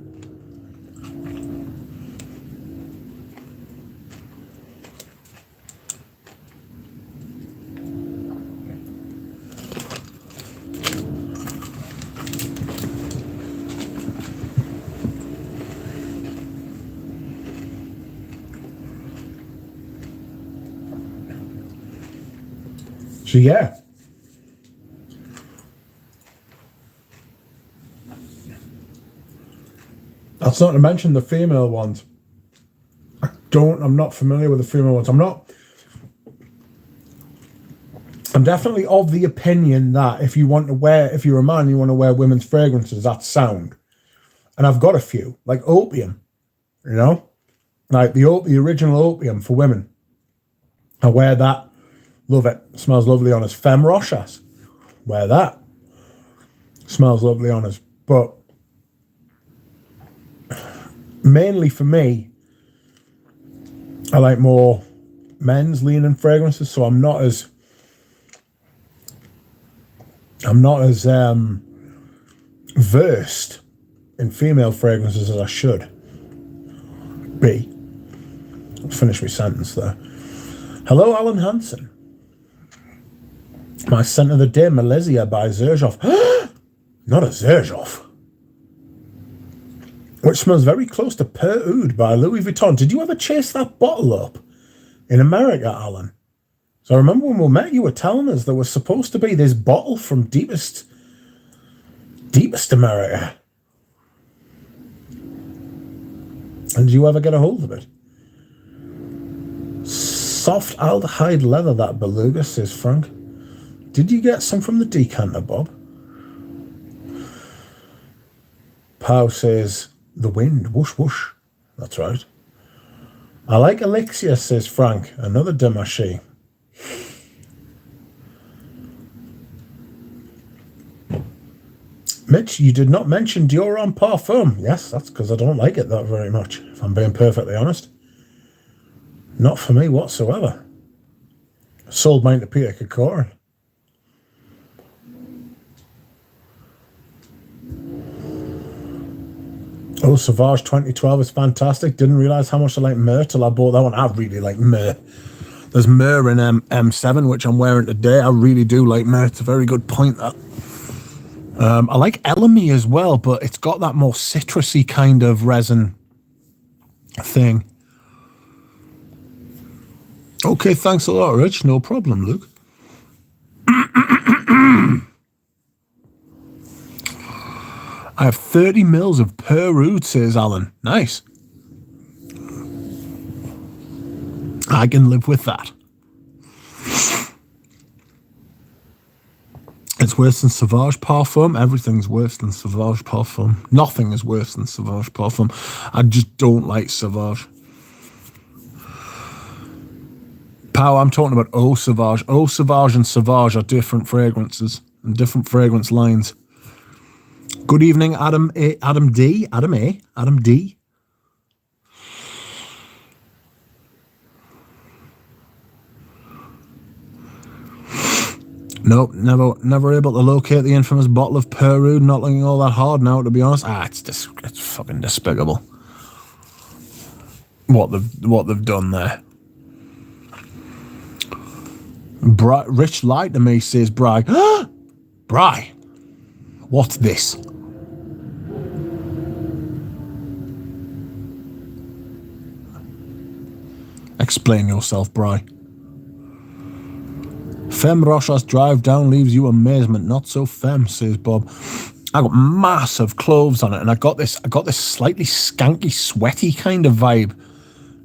So yeah. That's not to mention the female ones. I'm not familiar with the female ones. I'm definitely of the opinion that if you're a man, you want to wear women's fragrances, that's sound. And I've got a few, like Opium, you know? Like the original Opium for women. I wear that. Love it. Smells lovely on us. Femme Rochas. Wear that. Smells lovely on us. But mainly for me, I like more men's leaning fragrances, so I'm not as versed in female fragrances as I should be. I'll finish my sentence there. Hello, Alan Hansen. My scent of the day, Malaysia by Xerjoff. Not a Xerjoff. which smells very close to Per Oud by Louis Vuitton. Did you ever chase that bottle up in America, Alan? So I remember when we met, you were telling us there was supposed to be this bottle from deepest America. And did you ever get a hold of it? Soft aldehyde leather, that beluga, says Frank. Did you get some from the decanter, Bob? Pow says, the wind, whoosh, whoosh. That's right. I like Elixir, says Frank. Another Demaché. Mitch, you did not mention Dior Homme Parfum. Yes, that's because I don't like it that very much, if I'm being perfectly honest. Not for me whatsoever. Sold mine to Peter Kokorin. Oh, Sauvage 2012 is fantastic. Didn't realise how much I like Myrrh till I bought that one. I really like Myrrh. There's Myrrh in M7, which I'm wearing today. I really do like Myrrh. It's a very good point, that. I like Elemi as well, but it's got that more citrusy kind of resin thing. Okay, thanks a lot, Rich. No problem, Luke. I have 30 mils of Per Oud, says Alan. Nice. I can live with that. It's worse than Sauvage Parfum. Everything's worse than Sauvage Parfum. Nothing is worse than Sauvage Parfum. I just don't like Sauvage. Pow, I'm talking about Eau Sauvage. Eau Sauvage and Sauvage are different fragrances and different fragrance lines. Good evening, Adam D. Adam D. Nope, never able to locate the infamous bottle of Per Oud. Not looking all that hard now, to be honest. It's fucking despicable. What they've done there. Rich lied to me, says Bry. Bry, what's this? Explain yourself, Bry. Femme Rochas drive down leaves you amazement. Not so femme, says Bob. I got massive clothes on it, and I got this slightly skanky, sweaty kind of vibe.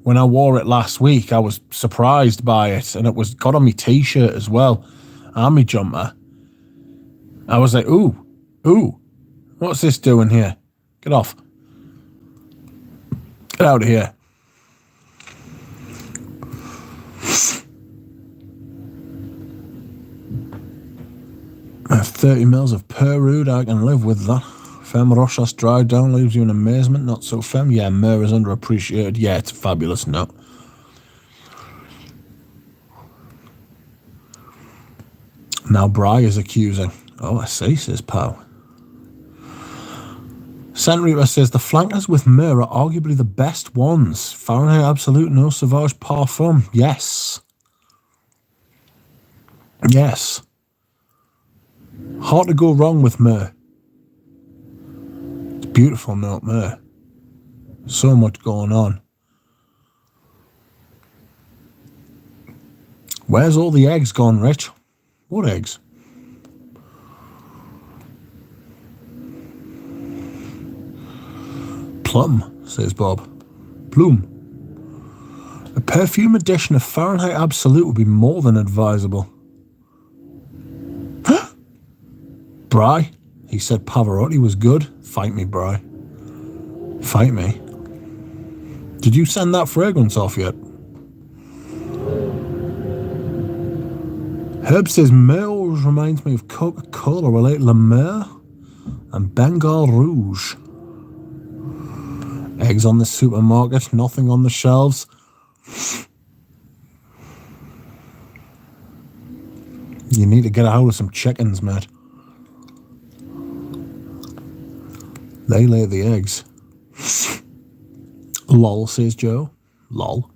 When I wore it last week, I was surprised by it, and it was got on my t-shirt as well, and my jumper. I was like, ooh, what's this doing here? Get off. Get out of here. I have 30 mils of Per Oud. I can live with that. Femme Rochas drive down leaves you in amazement. Not so femme. Yeah, Myrrh is underappreciated. Yeah, it's a fabulous note. Now Bry is accusing. Oh, I see, says Pow. Saint Reaper says the flankers with Myrrh are arguably the best ones. Fahrenheit Absolute, no Sauvage Parfum. Yes. Yes. Hard to go wrong with Myrrh. It's beautiful note, Myrrh. So much going on. Where's all the eggs gone, Rich? What eggs? Plum, says Bob. Bloom. A perfume edition of Fahrenheit Absolute would be more than advisable. Bry, he said Pavarotti was good. Fight me, Bry. Fight me. Did you send that fragrance off yet? Herb says Myrrh always reminds me of Coca-Cola, relate La Mer and Bengal Rouge. Eggs on the supermarket, nothing on the shelves. You need to get a hold of some chickens, mate. They lay the eggs. Lol, says Joe. Lol.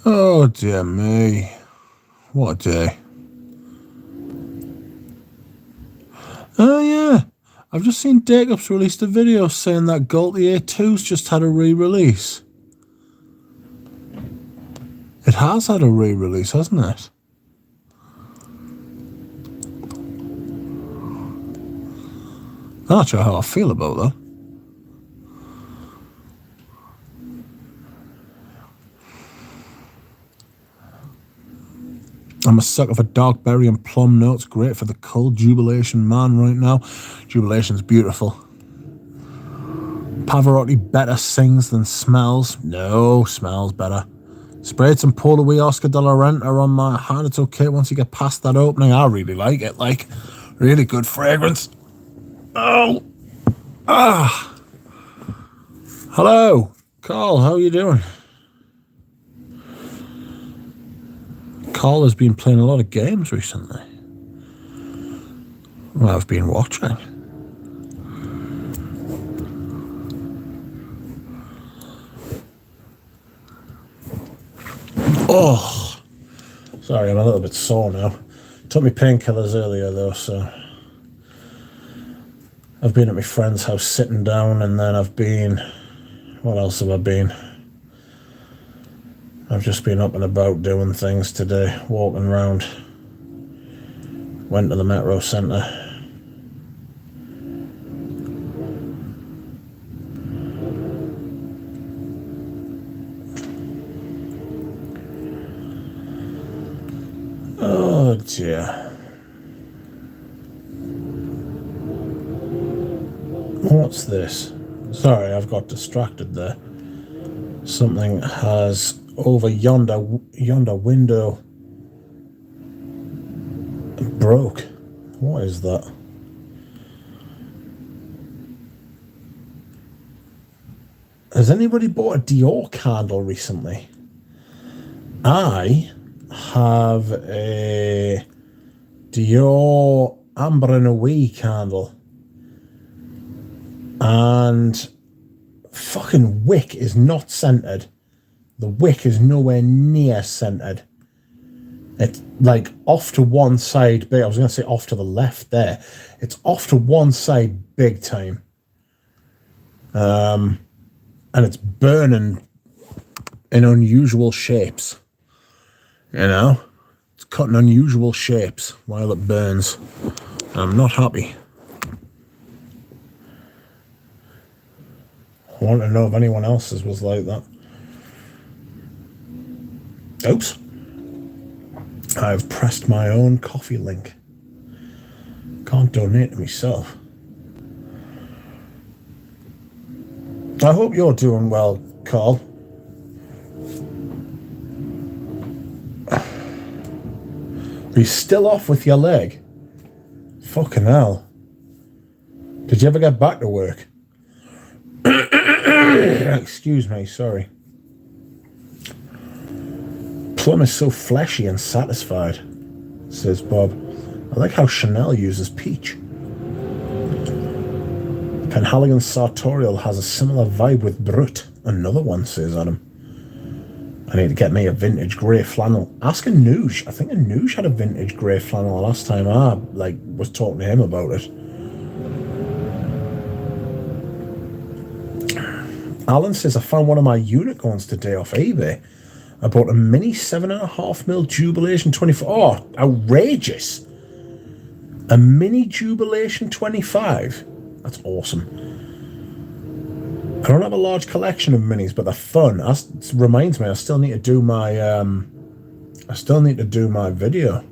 Oh dear me. What a day. Oh yeah. I've just seen Dakeup's released a video saying that Galtier 2's just had a re-release. It has had a re-release, hasn't it? I'm not sure how I feel about that. I'm a sucker for dark berry and plum notes. Great for the cold Jubilation man right now. Jubilation's beautiful. Pavarotti better sings than smells. No, smells better. Sprayed some Polar Wee Oscar de la Renta on my hand. It's okay once you get past that opening. I really like it. Like, really good fragrance. Oh. Ah. Hello. Carl, how are you doing? Carl has been playing a lot of games recently. Well, I've been watching. Oh, sorry, I'm a little bit sore now. Took me painkillers earlier though, so I've been at my friend's house sitting down, and then I've been, what else have I been? I've just been up and about doing things today, walking around. Went to the Metro Centre. Oh dear. What's this? Sorry, I've got distracted there. Something has over yonder window broke. What is that? Has anybody bought a Dior candle recently? I have a Dior Amber Nuit candle, and fucking wick is not scented. The wick is nowhere near scented. It's like off to one side big. I was going to say off to the left there. It's off to one side big time. And it's burning in unusual shapes. You know? It's cutting unusual shapes while it burns. I'm not happy. I want to know if anyone else's was like that. Oops. I've pressed my own coffee link. Can't donate to myself. I hope you're doing well, Carl. Are you still off with your leg? Fucking hell. Did you ever get back to work? Excuse me, sorry. Plum is so fleshy and satisfied, says Bob. I like how Chanel uses peach. Penhaligon's sartorial has a similar vibe with Brut. Another one, says Adam. I need to get me a vintage grey flannel. Ask Anoush. I think Anoush had a vintage grey flannel last time I was talking to him about it. Alan says, I found one of my unicorns today off eBay. I bought a mini 7.5mm Jubilation 24. Oh, outrageous. A mini Jubilation 25. That's awesome. I don't have a large collection of minis, but they're fun. That reminds me, I still need to do my video.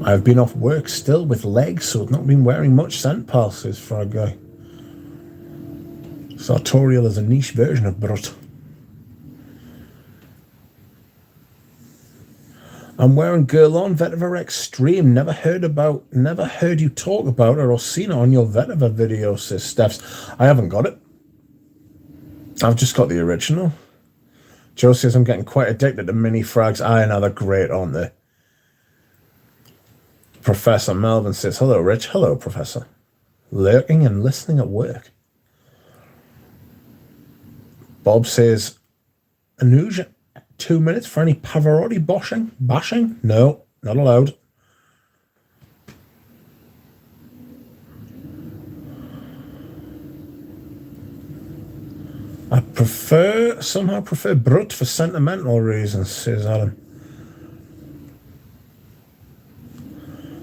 I've been off work still with legs, so I've not been wearing much scent, pal, says Frog Guy. Sartorial is a niche version of Brut. I'm wearing Guerlain Vetiver Extreme. Never heard you talk about it or seen it on your Vetiver video, says Stephs. I haven't got it. I've just got the original. Joe says I'm getting quite addicted to mini frags. I know, they're great, aren't they? Professor Melvin says, hello, Rich. Hello, Professor. Lurking and listening at work. Bob says, Anuja, 2 minutes for any Pavarotti bashing? No, not allowed. I somehow prefer Brut for sentimental reasons, says Alan.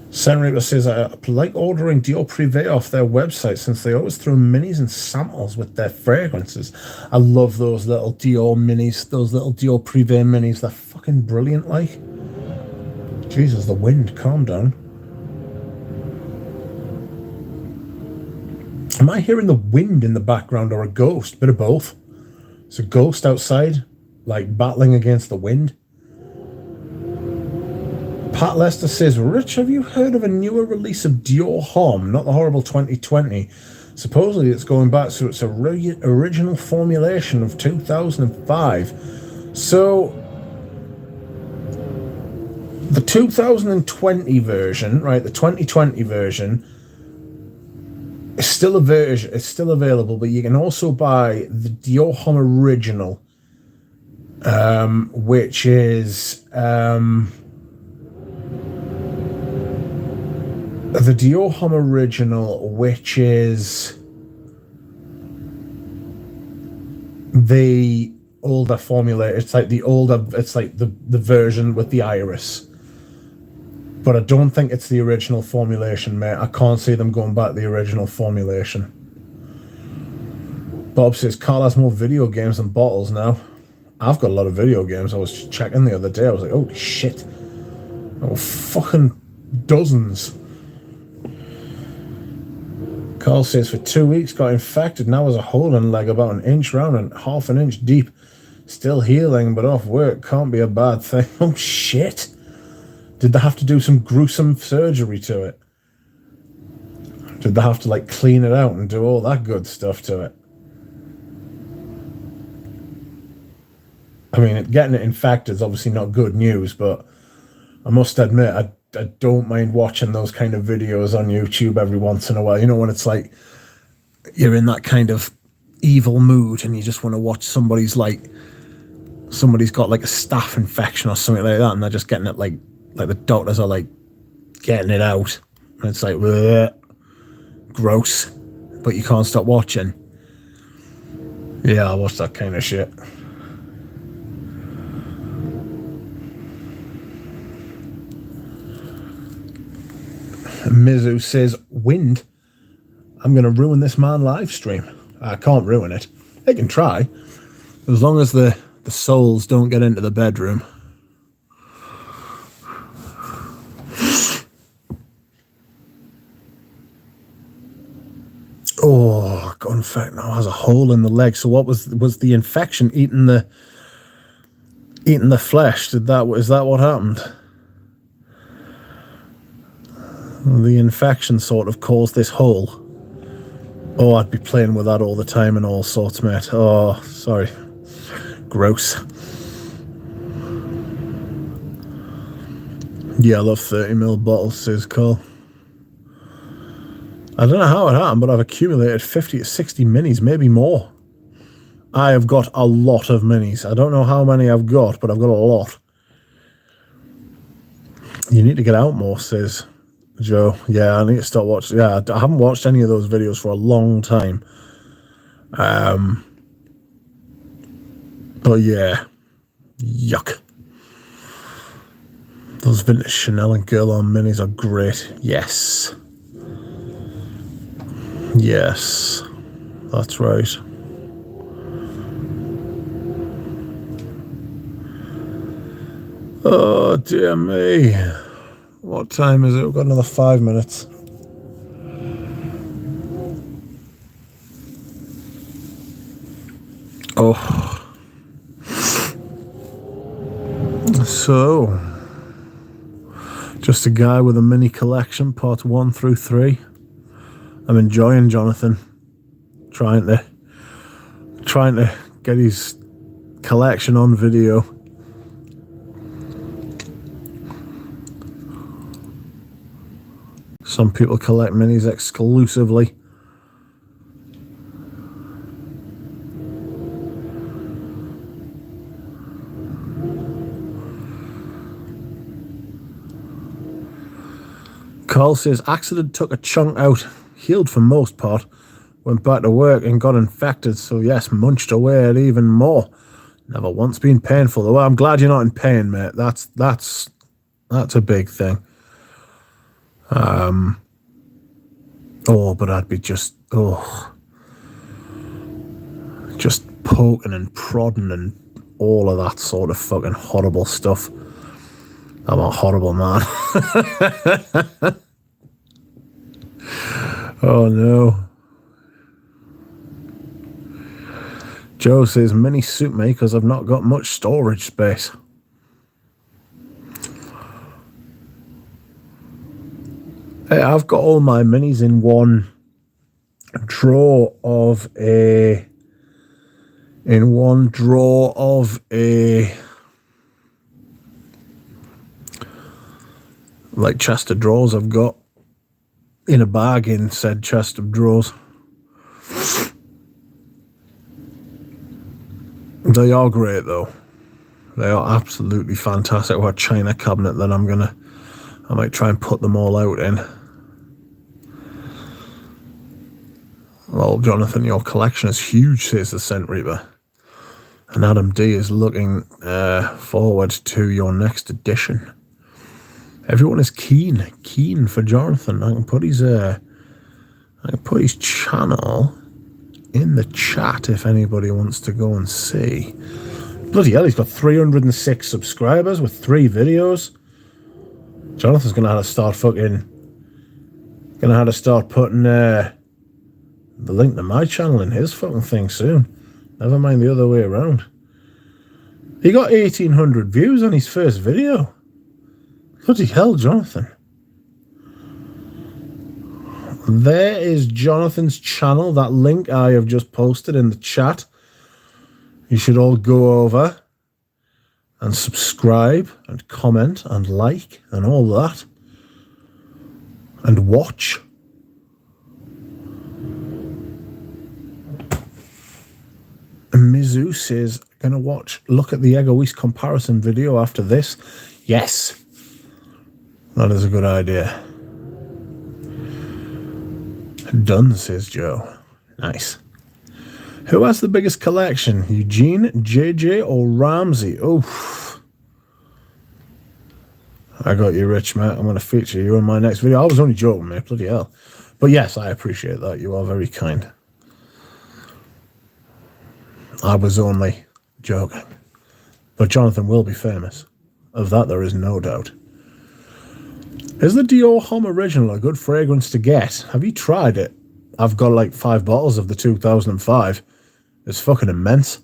Senrita says, I like ordering Dior Privé off their website since they always throw minis and samples with their fragrances. I love those little Dior minis, those little Dior Privé minis. They're fucking brilliant, like. Jesus, the wind, calm down. Am I hearing the wind in the background or a ghost? Bit of both. It's a ghost outside, like battling against the wind. Pat Lester says, Rich, have you heard of a newer release of Dior Homme? Not the horrible 2020. Supposedly it's going back to its original formulation of 2005. So, the 2020 version, right, the 2020 version, is still it's still available, but you can also buy the Dior Homme original, which is... the Dior Homme original, which is the older formula. It's like the older, it's like the version with the iris. But I don't think it's the original formulation, mate. I can't see them going back to the original formulation. Bob says, Carl has more video games than bottles now. I've got a lot of video games. I was checking the other day. I was like, holy shit. Oh, fucking dozens. Carl says, for 2 weeks, got infected. Now has a hole in leg about an inch round and half an inch deep. Still healing, but off work. Can't be a bad thing. Oh, shit. Did they have to do some gruesome surgery to it? Did they have to, like, clean it out and do all that good stuff to it? I mean, getting it infected is obviously not good news, but I must admit, I don't mind watching those kind of videos on YouTube every once in a while. You know, when it's like you're in that kind of evil mood and you just want to watch somebody's got like a staph infection or something like that, and they're just getting it like the doctors are like getting it out, and it's like bleh, gross, but you can't stop watching. Yeah, I watch that kind of shit. Mizu says, wind. I'm going to ruin this man live stream. I can't ruin it. They can try. As long as the souls don't get into the bedroom. Oh, God, in fact, now has a hole in the leg. So what was the infection eating the flesh? Is that what happened? The infection sort of caused this hole. Oh, I'd be playing with that all the time and all sorts, mate. Oh, sorry. Gross. Yeah, I love 30ml bottles, says Cole. I don't know how it happened, but I've accumulated 50 to 60 minis, maybe more. I have got a lot of minis. I don't know how many I've got, but I've got a lot. You need to get out more, says Joe. Yeah, I need to start watching. Yeah, I haven't watched any of those videos for a long time. But yeah, yuck. Those vintage Chanel and Guerlain minis are great. Yes. Yes, that's right. Oh, dear me. What time is it? We've got another 5 minutes. Oh. So, just a guy with a mini collection, parts 1 through 3. I'm enjoying Jonathan trying to get his collection on video. Some people collect minis exclusively. Carl says, accident took a chunk out, healed for most part, went back to work and got infected, so yes, munched away at even more. Never once been painful. Well, I'm glad you're not in pain, mate. That's a big thing. But I'd be just poking and prodding and all of that sort of fucking horrible stuff. I'm a horrible man. Oh no. Joe says, mini suit me because I've not got much storage space. Hey, I've got all my minis in one drawer of a like chest of drawers I've got in a bag in said chest of drawers. They are great though. They are absolutely fantastic. I've got a china cabinet that I might try and put them all out in. Well, Jonathan, your collection is huge, says the Scent Reaper. And Adam D is looking forward to your next edition. Everyone is keen for Jonathan. I can put his channel in the chat if anybody wants to go and see. Bloody hell, he's got 306 subscribers with 3 videos. Jonathan's gonna have to start putting the link to my channel in his fucking thing soon. Never mind the other way around. He got 1,800 views on his first video. Bloody hell, Jonathan. There is Jonathan's channel, that link I have just posted in the chat. You should all go over and subscribe and comment and like and all that. And watch. Mizu says, gonna look at the Egoist comparison video after this. Yes. That is a good idea. Done, says Joe. Nice. Who has the biggest collection? Eugene, JJ, or Ramsey? Oof. I got you, Rich, mate. I'm going to feature you in my next video. I was only joking, mate. Bloody hell. But yes, I appreciate that. You are very kind. I was only joking. But Jonathan will be famous. Of that, there is no doubt. Is the Dior Homme Original a good fragrance to get? Have you tried it? I've got like 5 bottles of the 2005. It's fucking immense.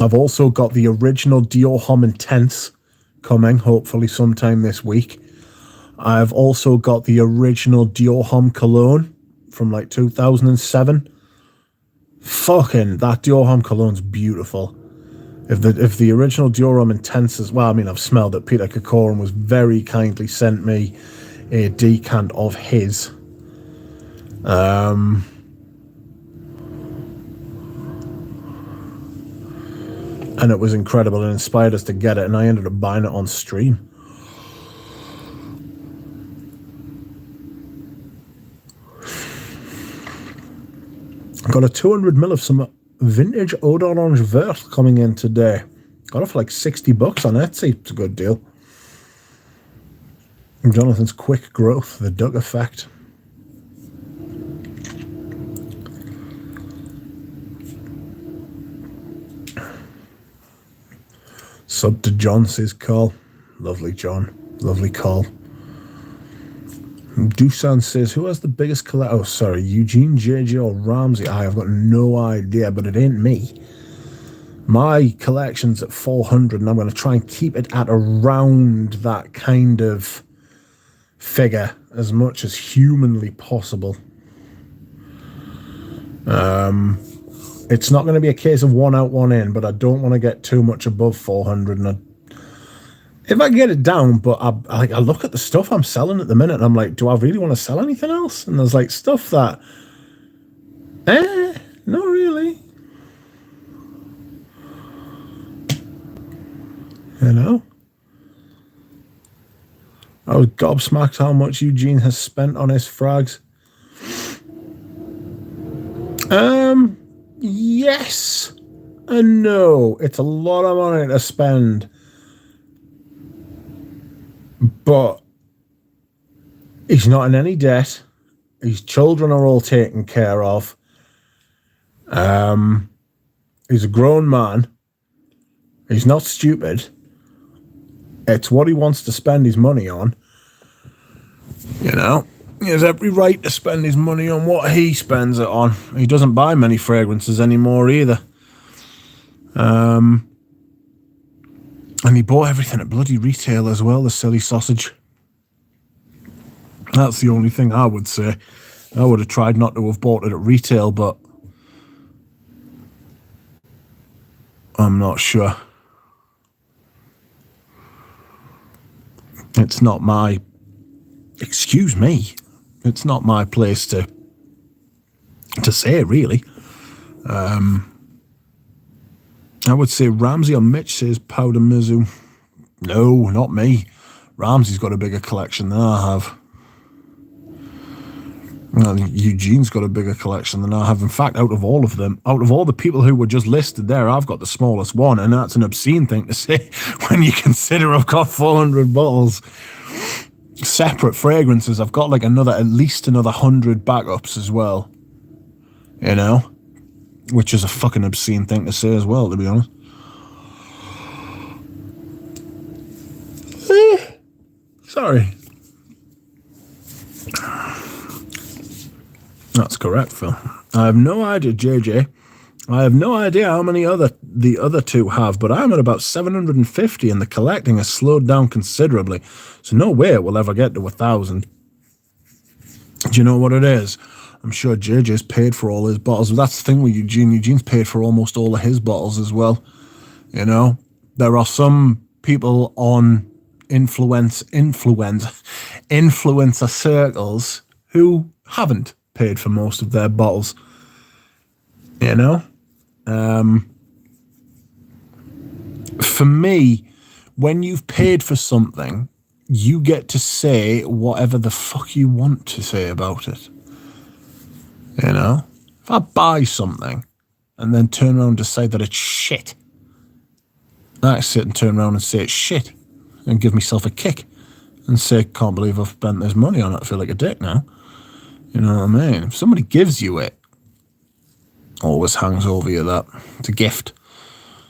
I've also got the original Dior Homme Intense coming, hopefully sometime this week. I've also got the original Dior Homme Cologne from like 2007. Fucking, that Dior Homme Cologne's beautiful. If the original Dior Homme Intense is, well, I mean, I've smelled it. Peter Kokorin was very kindly sent me a decant of his. And it was incredible and inspired us to get it, and I ended up buying it on stream. Got a 200ml of some vintage Eau d'Orange Vert coming in today. Got it for like $60 on Etsy. It's a good deal. And Jonathan's quick growth, the Doug effect. Sub to John, says Carl. Lovely, John. Lovely call. Dusan says, who has the biggest collection? Oh, sorry, Eugene, JJ, or Ramsey? I've got no idea, but it ain't me. My collection's at 400, and I'm going to try and keep it at around that kind of figure as much as humanly possible. It's not going to be a case of one out, one in, but I don't want to get too much above 400. And if I get it down, but I look at the stuff I'm selling at the minute, and I'm like, do I really want to sell anything else? And there's like stuff that, not really. You know? I was gobsmacked how much Eugene has spent on his frags. Yes and no. It's a lot of money to spend. But he's not in any debt. His children are all taken care of. He's a grown man. He's not stupid. It's what he wants to spend his money on. You know, he has every right to spend his money on what he spends it on. He doesn't buy many fragrances anymore either. And he bought everything at bloody retail as well, the silly sausage. That's the only thing I would say. I would have tried not to have bought it at retail, but I'm not sure. It's not my... Excuse me. It's not my place to say, really. I would say Ramsey or Mitch says Powder Mizzou. No, not me. Ramsey's got a bigger collection than I have. Well, Eugene's got a bigger collection than I have. In fact, out of all of them, out of all the people who were just listed there, I've got the smallest one, and that's an obscene thing to say when you consider I've got 400 bottles. Separate fragrances. I've got like at least another 100 backups as well. You know? Which is a fucking obscene thing to say as well, to be honest. Sorry. That's correct, Phil. I have no idea, JJ. I have no idea how many the other two have, but I'm at about 750 and the collecting has slowed down considerably. So no way it will ever get to 1,000. Do you know what it is? I'm sure JJ's paid for all his bottles. That's the thing with Eugene. Eugene's paid for almost all of his bottles as well. You know? There are some people on influencer circles who haven't paid for most of their bottles. You know? For me, when you've paid for something, you get to say whatever the fuck you want to say about it. You know? If I buy something and then turn around and decide that it's shit, I sit and turn around and say it's shit and give myself a kick and say, can't believe I've spent this money on it. I feel like a dick now. You know what I mean? If somebody gives you it, always hangs over you that. It's a gift.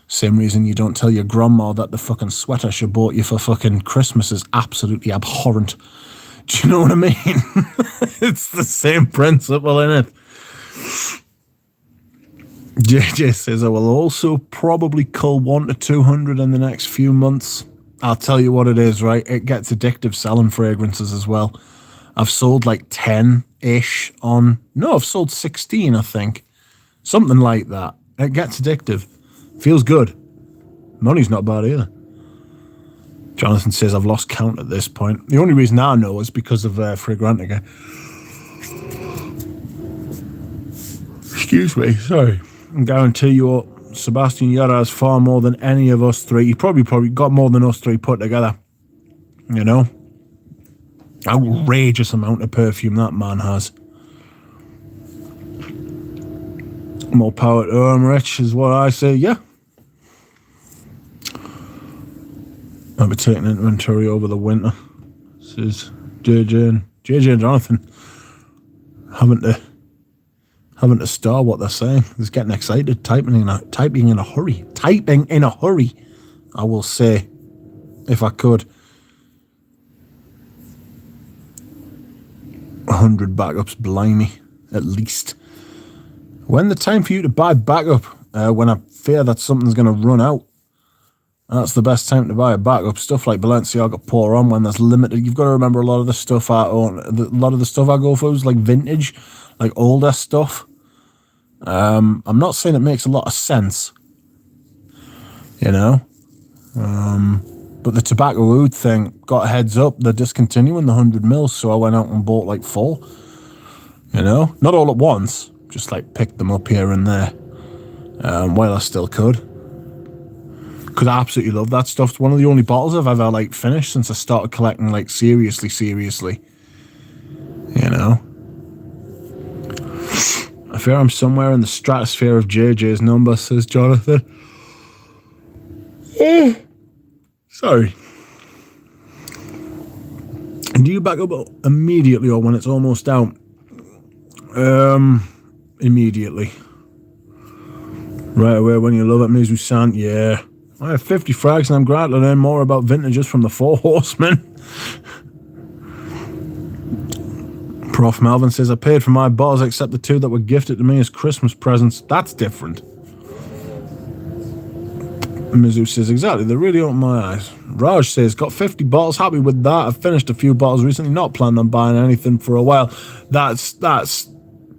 Same reason you don't tell your grandma that the fucking sweater she bought you for fucking Christmas is absolutely abhorrent. Do you know what I mean? It's the same principle, innit? JJ says, I will also probably cull 1 to 200 in the next few months. I'll tell you what it is, right? It gets addictive selling fragrances as well. I've sold like 10-ish on... No, I've sold 16, I think. Something like that. It gets addictive. Feels good. Money's not bad either. Jonathan says, I've lost count at this point. The only reason I know is because of Fragrantica. Excuse me, sorry. I guarantee you, Sebastian Yara has far more than any of us three. He probably got more than us three put together. You know? Outrageous amount of perfume that man has. More power to him, Rich, is what I say. Yeah. I'll be taking inventory over the winter. Says JJ and Jonathan having to star what they're saying. Just getting excited, typing in a hurry. Typing in a hurry, I will say, if I could. 100 backups, blimey, at least. When the time for you to buy backup? When I fear that something's going to run out. That's the best time to buy a backup. Stuff like Balenciaga Pour On, when there's limited. You've got to remember a lot of the stuff I own. A lot of the stuff I go for is like vintage, like older stuff. I'm not saying it makes a lot of sense, you know. But the Tobacco Oud thing got a heads up. They're discontinuing the 100 mils, so I went out and bought like 4. You know, not all at once, just like picked them up here and there while I still could. because I absolutely love that stuff. It's one of the only bottles I've ever like finished since I started collecting like seriously. You know, I fear I'm somewhere in the stratosphere of JJ's number, says Jonathan. Sorry. And do you back up immediately or when it's almost out? Immediately. Right away when you love it, Mizu-san. Yeah. I have 50 frags and I'm glad to learn more about vintages from the Four Horsemen. Prof Melvin says, I paid for my bottles except the 2 that were gifted to me as Christmas presents. That's different. Mizu says, exactly, they really opened my eyes. Raj says, got 50 bottles, happy with that. I've finished a few bottles recently, not planning on buying anything for a while. That's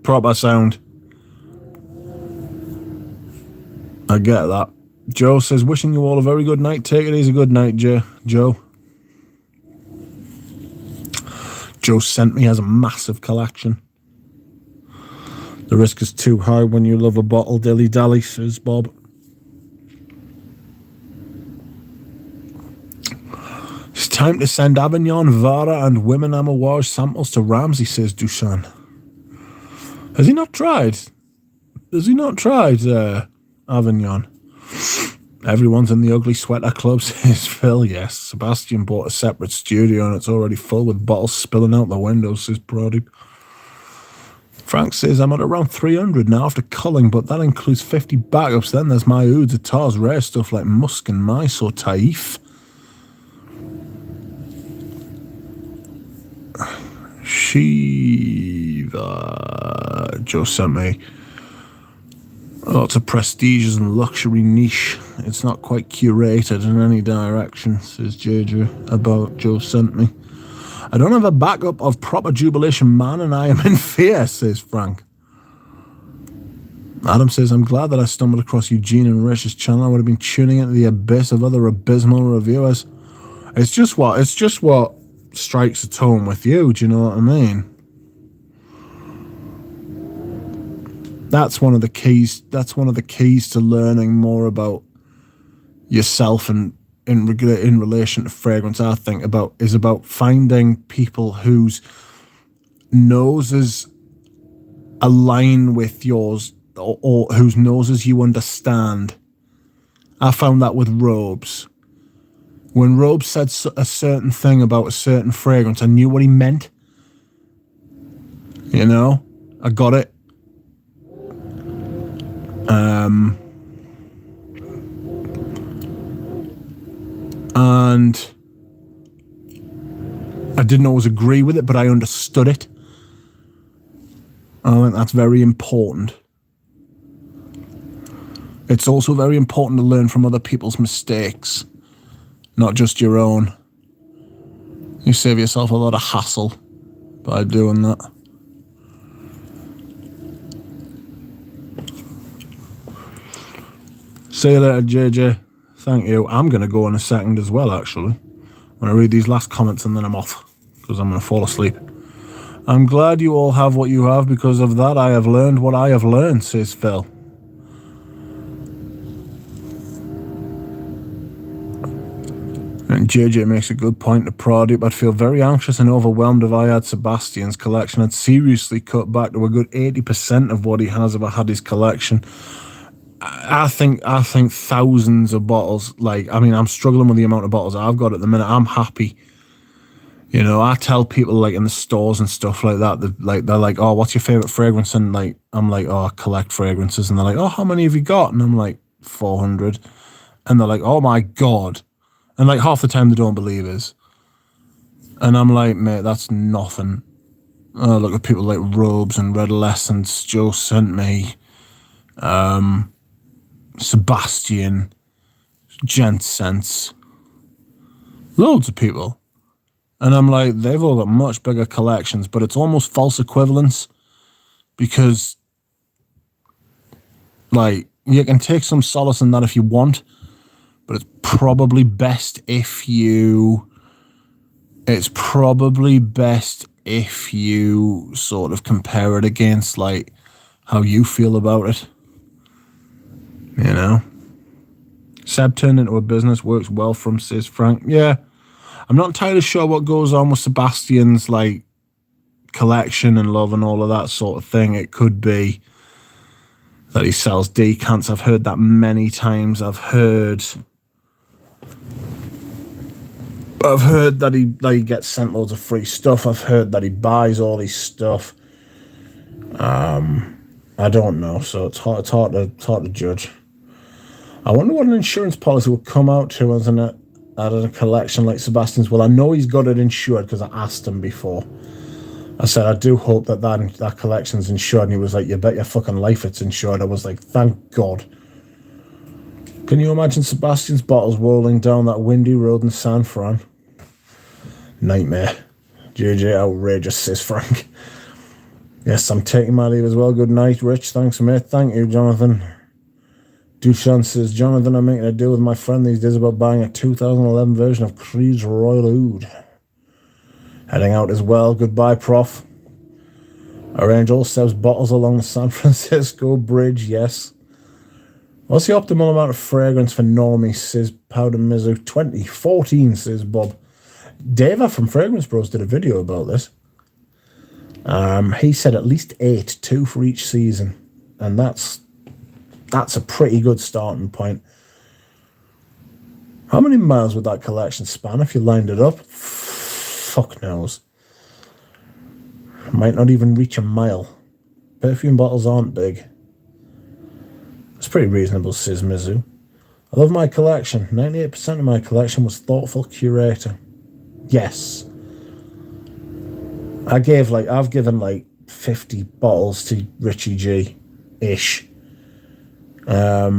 proper sound. I get that. Joe says, wishing you all a very good night. Take it easy. Good night, Joe. Joe sent me has a massive collection. The risk is too high when you love a bottle, dilly-dally, says Bob. It's time to send Avignon, Vara, and Women Amouage samples to Ramsey, says Dusan. Has he not tried? Avignon? Everyone's in the ugly sweater club, says Phil. Yes, Sebastian bought a separate studio and it's already full with bottles spilling out the windows, says Brody. Frank says, I'm at around 300 now after culling, but that includes 50 backups. Then there's my Ouds, Atars, rare stuff like Musk and Mice or Taif. Shiva. Joe sent me lots of prestiges and luxury niche. It's not quite curated in any direction, says JJ about Joe sent me. I don't have a backup of proper Jubilation Man and I am in fear, says Frank. Adam says, I'm glad that I stumbled across Eugene and Rich's channel. I would have been tuning into the abyss of other abysmal reviewers. It's just what strikes a tone with you, do you know what I mean? That's one of the keys to learning more about yourself and in relation to fragrance, I think, is about finding people whose noses align with yours or whose noses you understand. I found that with Robes. When Robes said a certain thing about a certain fragrance, I knew what he meant. You know? I got it. And I didn't always agree with it, but I understood it. I think that's very important. It's also very important to learn from other people's mistakes, not just your own. You save yourself a lot of hassle by doing that. See you later, JJ. Thank you. I'm going to go in a second as well, actually. I'm going to read these last comments and then I'm off, because I'm going to fall asleep. I'm glad you all have what you have. Because of that, I have learned what I have learned, says Phil. And JJ makes a good point to prod it. I'd feel very anxious and overwhelmed if I had Sebastian's collection. I'd seriously cut back to a good 80% of what he has if I had his collection. I think thousands of bottles. I'm struggling with the amount of bottles I've got at the minute. I'm happy. You know, I tell people like in the stores and stuff like that, they're like, oh, what's your favorite fragrance? And I'm like, oh, I collect fragrances. And they're like, oh, how many have you got? And I'm like, 400. And they're like, oh my God. And like half the time they don't believe us. And I'm like, mate, that's nothing. Look at people like Robes and Redolescence. Joe sent me. Sebastian, Gent Sense, loads of people. And I'm like, they've all got much bigger collections, but it's almost false equivalence because, like, you can take some solace in that if you want, but it's probably best if you sort of compare it against, like, how you feel about it. You know? Seb turned into a business, works well from says Frank. Yeah, I'm not entirely sure what goes on with Sebastian's like collection and love and all of that sort of thing. It could be that he sells decants. I've heard that many times. I've heard that he gets sent loads of free stuff. I've heard that he buys all his stuff. I don't know, so it's hard to judge. I wonder what an insurance policy would come out to as a collection like Sebastian's. Well, I know he's got it insured because I asked him before. I said, I do hope that collection's insured. And he was like, you bet your fucking life it's insured. I was like, thank God. Can you imagine Sebastian's bottles rolling down that windy road in San Fran? Nightmare. JJ, outrageous, says Frank. Yes, I'm taking my leave as well. Good night, Rich. Thanks, mate. Thank you, Jonathan. Dushan says, Jonathan, I'm making a deal with my friend these days about buying a 2011 version of Creed's Royal Oud. Heading out as well. Goodbye, Prof. Arrange all Seb's bottles along the San Francisco Bridge. Yes. What's the optimal amount of fragrance for normies, says Powder Mizu? 20. 14, says Bob. Deva from Fragrance Bros did a video about this. He said at least 8, 2 for each season. And that's a pretty good starting point. How many miles would that collection span if you lined it up? Fuck knows. Might not even reach a mile. Perfume bottles aren't big. It's pretty reasonable, says Mizu. I love my collection. 98% of my collection was thoughtful curator. Yes. I've given like 50 bottles to Richie G-ish. I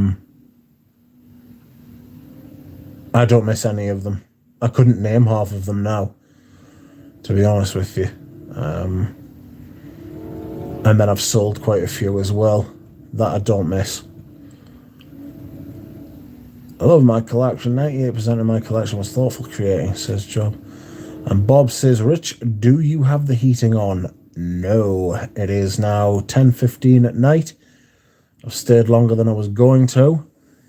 don't miss any of them. I couldn't name half of them now, to be honest with you. And then I've sold quite a few as well that I don't miss. I love my collection. 98% of my collection was thoughtful creating, says Job. And Bob says, Rich, do you have the heating on? No. It is now 10:15 at night. I've stayed longer than I was going to.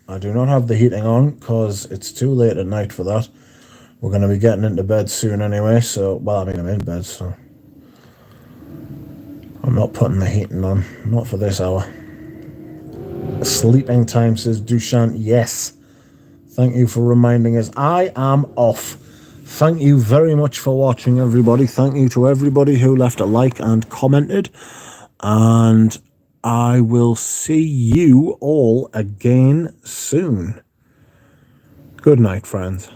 I do not have the heating on because it's too late at night for that. We're going to be getting into bed soon anyway, so, well, I mean, I'm in bed, so I'm not putting the heating on. Not for this hour. Sleeping time, says Duchamp. Yes. Thank you for reminding us. I am off. Thank you very much for watching, everybody. Thank you to everybody who left a like and commented. And I will see you all again soon. Good night, friends.